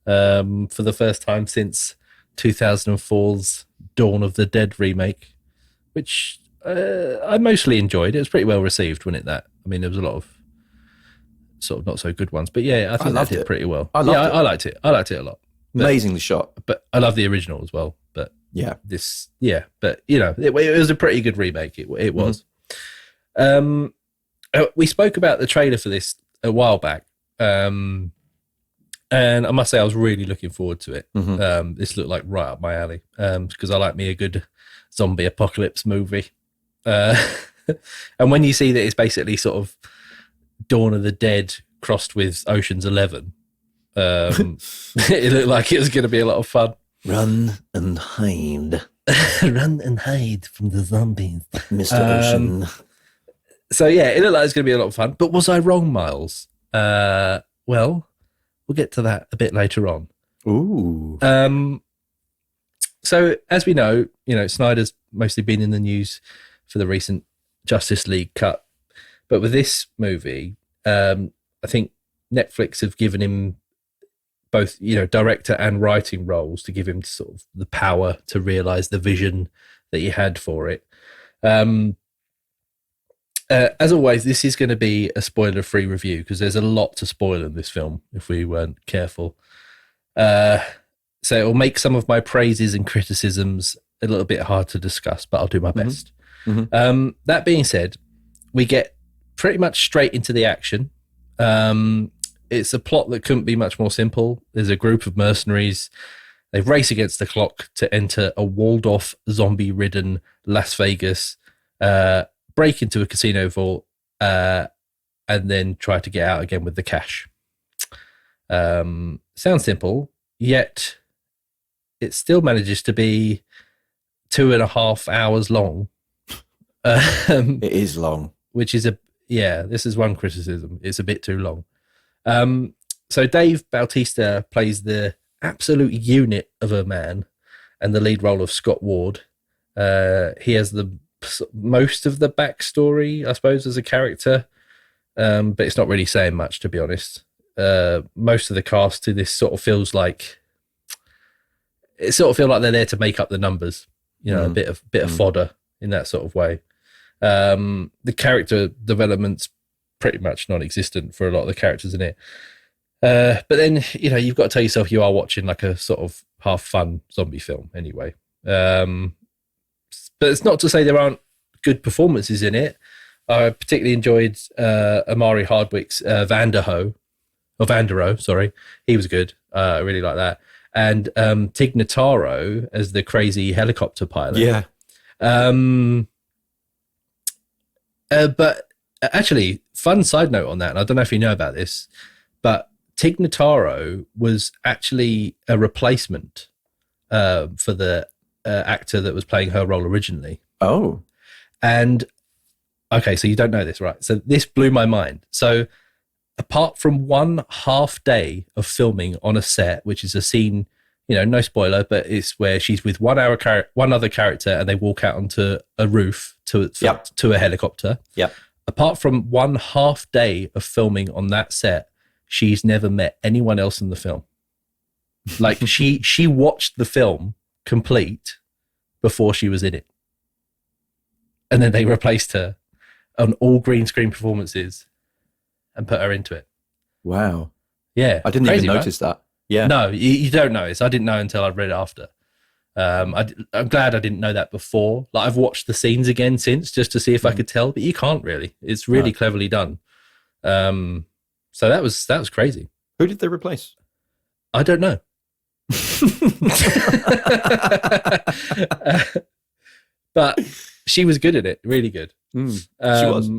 for the first time since 2004's Dawn of the Dead remake, which I mostly enjoyed. It was pretty well received, wasn't it? That, I mean, there was a lot of sort of not so good ones, but yeah, I think that did pretty well. I liked it. I liked it a lot. Amazingly shot. But I love the original as well. But yeah, but it was a pretty good remake. It was. We spoke about the trailer for this a while back, and I must say I was really looking forward to it. This looked like right up my alley because I like me a good zombie apocalypse movie. And when you see that it's basically sort of Dawn of the Dead crossed with Ocean's 11, it looked like it was going to be a lot of fun. Run and hide. Run and hide from the zombies, Mr. Ocean. So yeah, it looked like it was going to be a lot of fun. But was I wrong, Miles? Well, we'll get to that a bit later on. Ooh. So as we know, Snyder's mostly been in the news for the recent Justice League cut. But with this movie, I think Netflix have given him both, director and writing roles to give him sort of the power to realize the vision that he had for it. As always, this is going to be a spoiler-free review because there's a lot to spoil in this film if we weren't careful. So it will make some of my praises and criticisms a little bit hard to discuss, but I'll do my best. That being said, we get pretty much straight into the action. It's a plot that couldn't be much more simple. There's a group of mercenaries. They race against the clock to enter a walled-off, zombie-ridden Las Vegas, break into a casino vault, and then try to get out again with the cash. Sounds simple, yet it still manages to be 2.5 hours long. It is long. Which is this is one criticism. It's a bit too long. So Dave Bautista plays the absolute unit of a man and the lead role of Scott Ward. He has the most of the backstory, I suppose, as a character, but it's not really saying much, to be honest. Most of the cast to this sort of feels like they're there to make up the numbers, a bit of fodder in that sort of way. The character development's pretty much non-existent for a lot of the characters in it. But then, you've got to tell yourself you are watching like a sort of half fun zombie film anyway. But it's not to say there aren't good performances in it. I particularly enjoyed Amari Hardwick's Vanderoe. Sorry. He was good. I really like that. And Tig Notaro as the crazy helicopter pilot. Yeah. But actually, fun side note on that, and I don't know if you know about this, but Tig Notaro was actually a replacement for the actor that was playing her role originally. Oh. And, okay, so you don't know this, right? So this blew my mind. So apart from one half day of filming on a set, which is a scene, no spoiler, but it's where she's with one other character and they walk out onto a roof to a helicopter. Yep. Apart from one half day of filming on that set, she's never met anyone else in the film. Like she watched the film complete before she was in it. And then they replaced her on all green screen performances and put her into it. Wow. Yeah. I didn't even notice that. Yeah. No, you don't notice. I didn't know until I read it after. I'm glad I didn't know that before. Like I've watched the scenes again since just to see if I could tell, but you can't really. It's really cleverly done. So that was crazy. Who did they replace? I don't know. But she was good at it, really good. She was.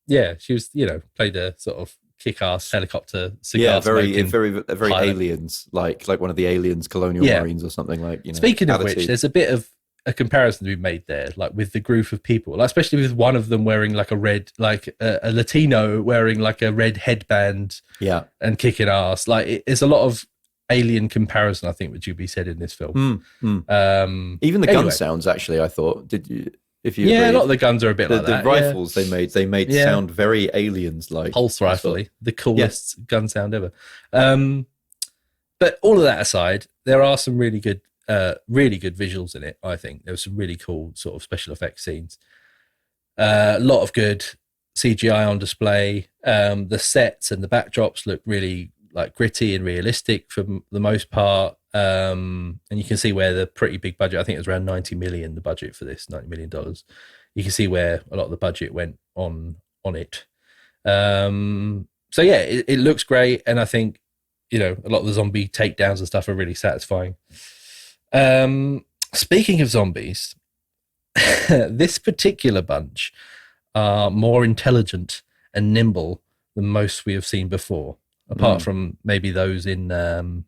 Yeah, she was. Played a sort of kick-ass helicopter. Very pilot. aliens, like one of the aliens, colonial marines or something like. Speaking of which, there's a bit of a comparison to be made there, like with the group of people, like, especially with one of them wearing like a red, like a Latino wearing like a red headband, and kicking ass. Like there's a lot of alien comparison, I think, would you be said in this film. Even the gun sounds, actually, I thought. Did you? If you a lot of the guns are a bit like that. The rifles they made sound very aliens like. Pulse rifle, the coolest gun sound ever. But all of that aside, there are some really good visuals in it. I think there was some really cool sort of special effects scenes. A lot of good CGI on display. The sets and the backdrops look really like gritty and realistic for the most part. And you can see where the pretty big budget, I think it was around 90 million, the budget for this, $90 million. You can see where a lot of the budget went on it. So yeah, it looks great. And I think, a lot of the zombie takedowns and stuff are really satisfying. Speaking of zombies, this particular bunch are more intelligent and nimble than most we have seen before, apart from maybe those in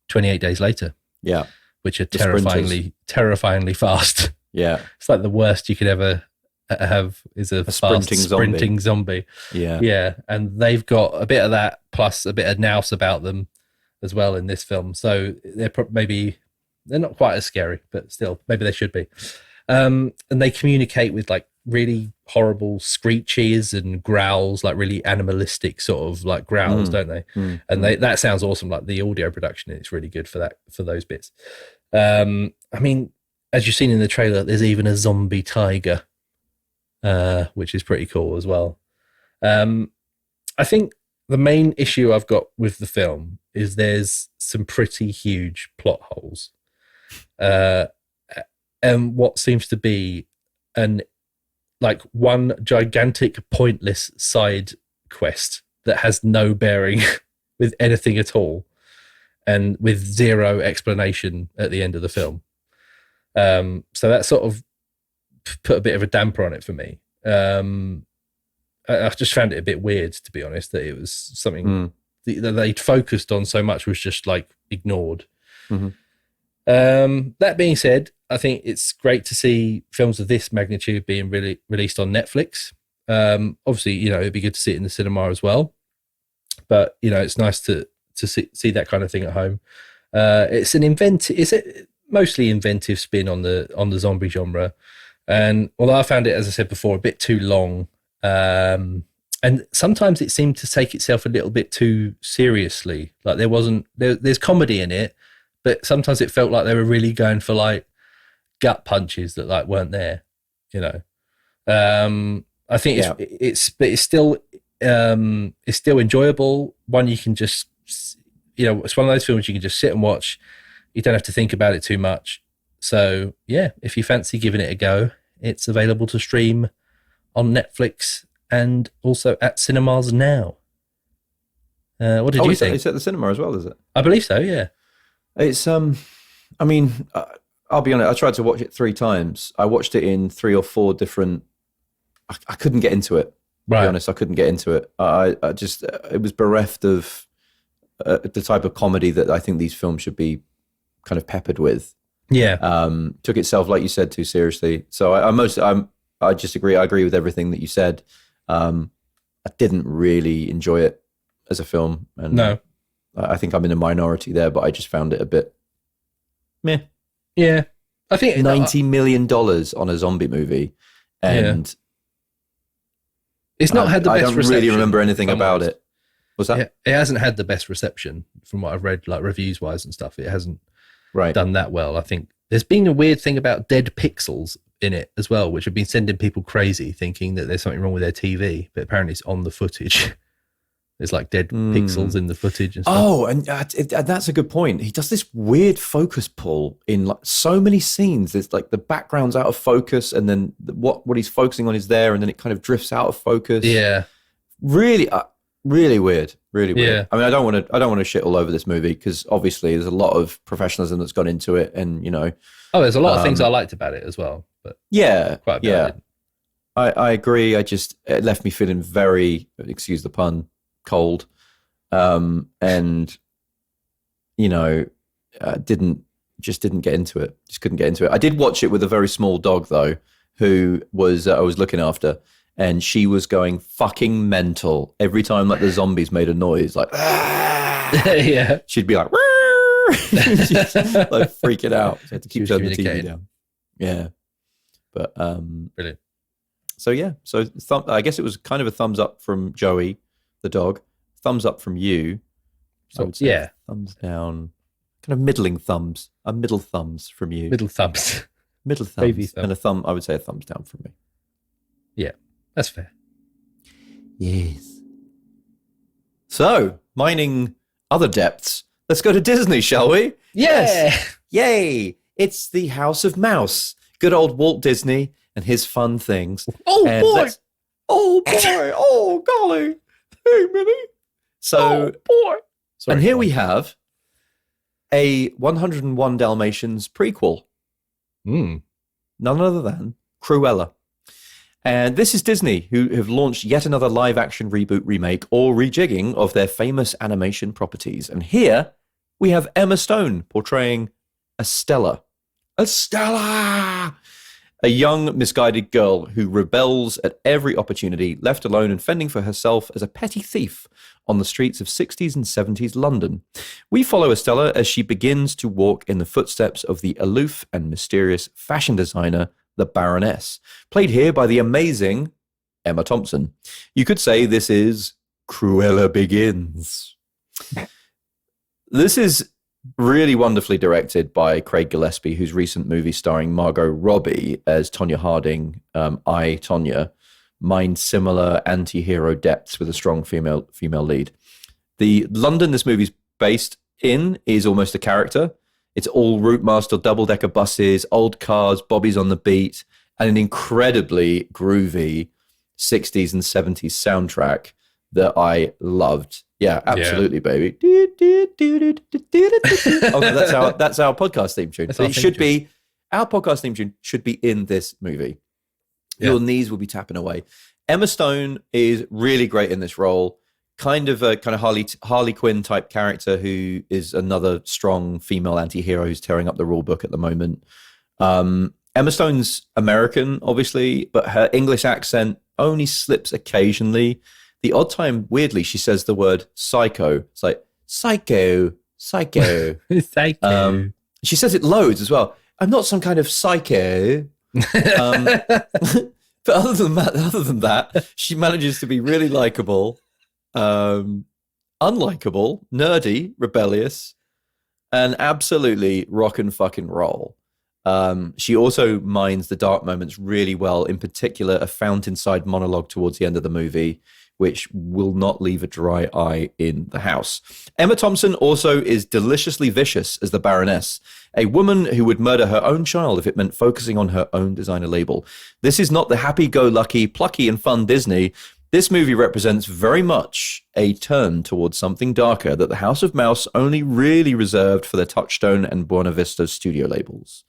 28 Days Later. Yeah. Which are terrifyingly fast. Yeah. It's like the worst you could ever have is a fast sprinting zombie. Yeah. Yeah. And they've got a bit of that plus a bit of nous about them as well in this film. So they're not quite as scary, but still, maybe they should be. And they communicate with like really horrible screeches and growls, like really animalistic sort of like growls, don't they? And that sounds awesome. Like the audio production, it's really good for those bits. I mean, as you've seen in the trailer, there's even a zombie tiger, which is pretty cool as well. I think the main issue I've got with the film is there's some pretty huge plot holes. And what seems to be one gigantic pointless side quest that has no bearing with anything at all, and with zero explanation at the end of the film. So that sort of put a bit of a damper on it for me. I just found it a bit weird, to be honest, that it was something that they'd focused on so much was just like ignored. That being said, I think it's great to see films of this magnitude being released on Netflix. Obviously, it'd be good to see it in the cinema as well, but it's nice to see that kind of thing at home. It's a mostly inventive spin on the zombie genre, and although I found it, as I said before, a bit too long, and sometimes it seemed to take itself a little bit too seriously. Like there's comedy in it, but sometimes it felt like they were really going for like gut punches that like weren't there. I think it's still enjoyable. One you can just, it's one of those films you can just sit and watch. You don't have to think about it too much. So yeah, if you fancy giving it a go, it's available to stream on Netflix and also at cinemas now. What did you think? It's at the cinema as well, is it? I believe so. Yeah. It's I mean, I'll be honest. I tried to watch it 3 times. I watched it in 3 or 4 different. I couldn't get into it. Right. To be honest, I couldn't get into it. I just it was bereft of the type of comedy that I think these films should be kind of peppered with. Yeah. Took itself, like you said, too seriously. So I just agree. I agree with everything that you said. I didn't really enjoy it as a film, and no, I think I'm in a minority there. But I just found it a bit meh. Yeah, I think $90 million on a zombie movie, and it's not had the best I don't reception. really remember anything about it. What's that? It hasn't had the best reception from what I've read, like reviews wise and stuff. It hasn't done that well. I think there's been a weird thing about dead pixels in it as well, which have been sending people crazy, thinking that there's something wrong with their TV, but apparently it's on the footage. There's like dead pixels in the footage and stuff. Oh, and that's a good point. He does this weird focus pull in like so many scenes. It's like the background's out of focus, and then what he's focusing on is there, and then it kind of drifts out of focus. Yeah, really weird. Really weird. Yeah. I mean, I don't want to shit all over this movie because obviously there's a lot of professionalism that's gone into it, and there's a lot of things I liked about it as well. But quite a bit. I agree. It left me feeling very, excuse the pun, cold, and didn't get into it. Just couldn't get into it. I did watch it with a very small dog though, who was I was looking after, and she was going fucking mental every time like the zombies made a noise, like yeah, she'd be like, she'd like freaking out. So I had to keep turning the TV down. Yeah, but brilliant. So yeah, I guess it was kind of a thumbs up from Joey, the dog. Thumbs up from you. So I would say thumbs down. Kind of middling thumbs. Middle thumbs from you. Middle thumbs. Middle thumbs. Baby thumb. And a thumb. I would say a thumbs down from me. Yeah, that's fair. Yes. So, mining other depths, let's go to Disney, shall we? Yes. Yay! It's the House of Mouse. Good old Walt Disney and his fun things. Oh, boy! Oh, boy! Oh, golly! Hey, Minnie! So, boy! Sorry, and here we have a 101 Dalmatians prequel. None other than Cruella. And this is Disney, who have launched yet another live-action reboot, remake, or rejigging of their famous animation properties. And here we have Emma Stone portraying Estella, a young, misguided girl who rebels at every opportunity, left alone and fending for herself as a petty thief on the streets of 60s and 70s London. We follow Estella as she begins to walk in the footsteps of the aloof and mysterious fashion designer, the Baroness, played here by the amazing Emma Thompson. You could say this is Cruella Begins. This is really wonderfully directed by Craig Gillespie, whose recent movie starring Margot Robbie as Tonya Harding, I, Tonya, mined similar anti-hero depths with a strong female lead. The London this movie's based in is almost a character. It's all Route Master double-decker buses, old cars, Bobby's on the beat, and an incredibly groovy 60s and 70s soundtrack that I loved. Yeah, absolutely, baby. Oh, that's our podcast theme tune. Our podcast theme tune should be in this movie. Yeah. Your knees will be tapping away. Emma Stone is really great in this role. Kind of Harley Quinn type character who is another strong female anti-hero who's tearing up the rule book at the moment. Emma Stone's American, obviously, but her English accent only slips occasionally. The odd time, weirdly, she says the word psycho. It's like, psycho. Psycho. She says it loads as well. I'm not some kind of psycho. But other than that, she manages to be really likable, unlikable, nerdy, rebellious, and absolutely rock and fucking roll. She also mines the dark moments really well, in particular a fountainside monologue towards the end of the movie, which will not leave a dry eye in the house. Emma Thompson also is deliciously vicious as the Baroness, a woman who would murder her own child if it meant focusing on her own designer label. This is not the happy-go-lucky, plucky and fun Disney. This movie represents very much a turn towards something darker that the House of Mouse only really reserved for their Touchstone and Buena Vista studio labels.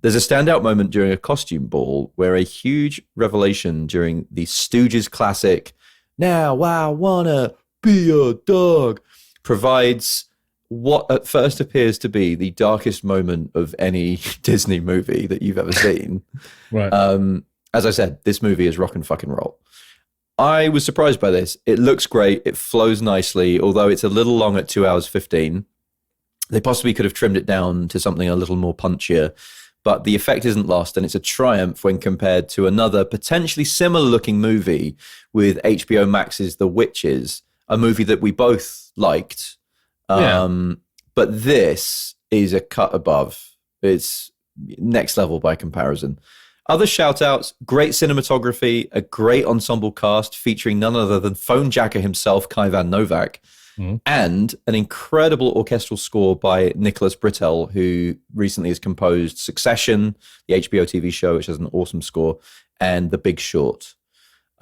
There's a standout moment during a costume ball where a huge revelation during the Stooges classic, "Now I wanna be a dog," provides what at first appears to be the darkest moment of any Disney movie that you've ever seen. Right. As I said, this movie is rock and fucking roll. I was surprised by this. It looks great. It flows nicely, although it's a little long at 2 hours 15. They possibly could have trimmed it down to something a little more punchier, but the effect isn't lost, and it's a triumph when compared to another potentially similar-looking movie with HBO Max's The Witches, a movie that we both liked. But this is a cut above. It's next level by comparison. Other shout-outs, great cinematography, a great ensemble cast featuring none other than Phone Jacker himself, Kai Van Novak, and an incredible orchestral score by Nicholas Britell, who recently has composed Succession, the HBO TV show, which has an awesome score, and The Big Short.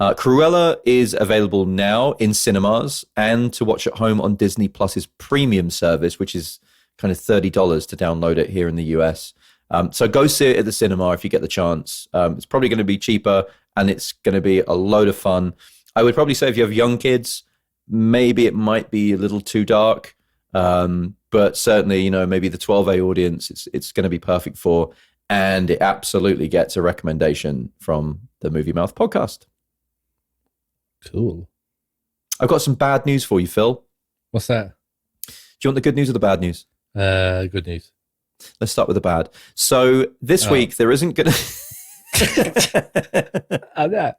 Cruella is available now in cinemas and to watch at home on Disney Plus's premium service, which is kind of $30 to download it here in the US. So go see it at the cinema if you get the chance. It's probably going to be cheaper and it's going to be a load of fun. I would probably say if you have young kids, maybe it might be a little too dark, but certainly, maybe the 12A audience, it's going to be perfect for, and it absolutely gets a recommendation from the Movie Mouth podcast. Cool. I've got some bad news for you, Phil. What's that? Do you want the good news or the bad news? Good news. Let's start with the bad. So this week, there isn't going to...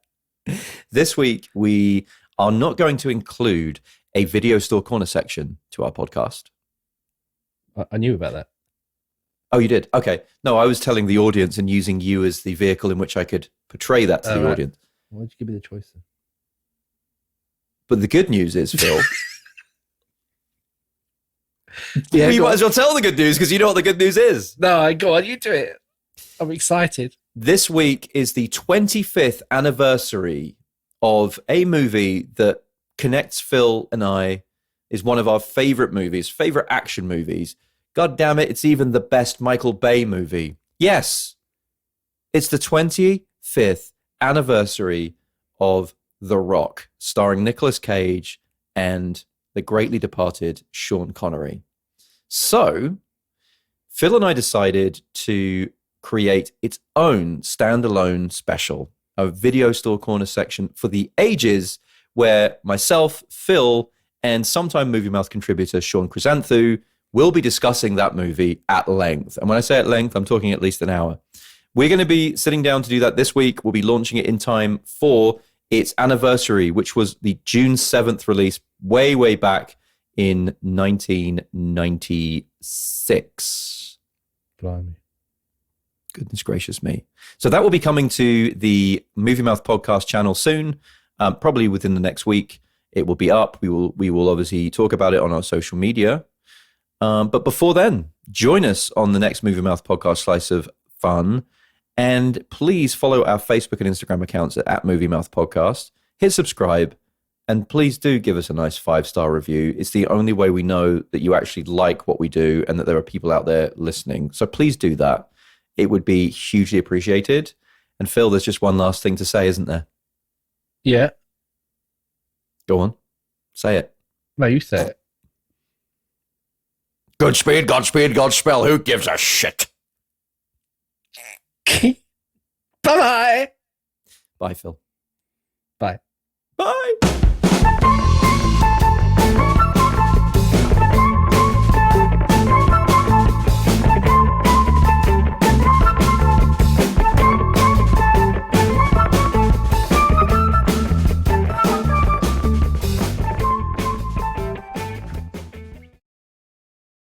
This week, we are not going to include a video store corner section to our podcast. I knew about that. Oh, you did? Okay. No, I was telling the audience and using you as the vehicle in which I could portray that to the audience. Why did you give me the choice then? But the good news is, Phil... Yeah, you might as well tell the good news because you know what the good news is. No, go on, you do it. I'm excited. This week is the 25th anniversary of a movie that connects Phil and I, is one of our favorite movies, favorite action movies. God damn it, it's even the best Michael Bay movie. Yes, it's the 25th anniversary of The Rock, starring Nicolas Cage and the greatly departed Sean Connery. So, Phil and I decided to create its own standalone special, a video store corner section for the ages, where myself, Phil, and sometime Movie Mouth contributor Sean Chrysanthou will be discussing that movie at length. And when I say at length, I'm talking at least an hour. We're going to be sitting down to do that this week. We'll be launching it in time for its anniversary, which was the June 7th release way, way back in 1996. Blimey. Goodness gracious me. So that will be coming to the Movie Mouth podcast channel soon, probably within the next week. it will be up. We will obviously talk about it on our social media. But before then, join us on the next Movie Mouth podcast, Slice of Fun. And please follow our Facebook and Instagram accounts at Movie Mouth Podcast. Hit subscribe. And please do give us a nice 5-star review. It's the only way we know that you actually like what we do and that there are people out there listening. So please do that. It would be hugely appreciated. And Phil, there's just one last thing to say, isn't there? Yeah. Go on. Say it. No, you say it. Godspeed, Godspeed, Godspell. Who gives a shit? Bye-bye. Bye, Phil. Bye. Bye.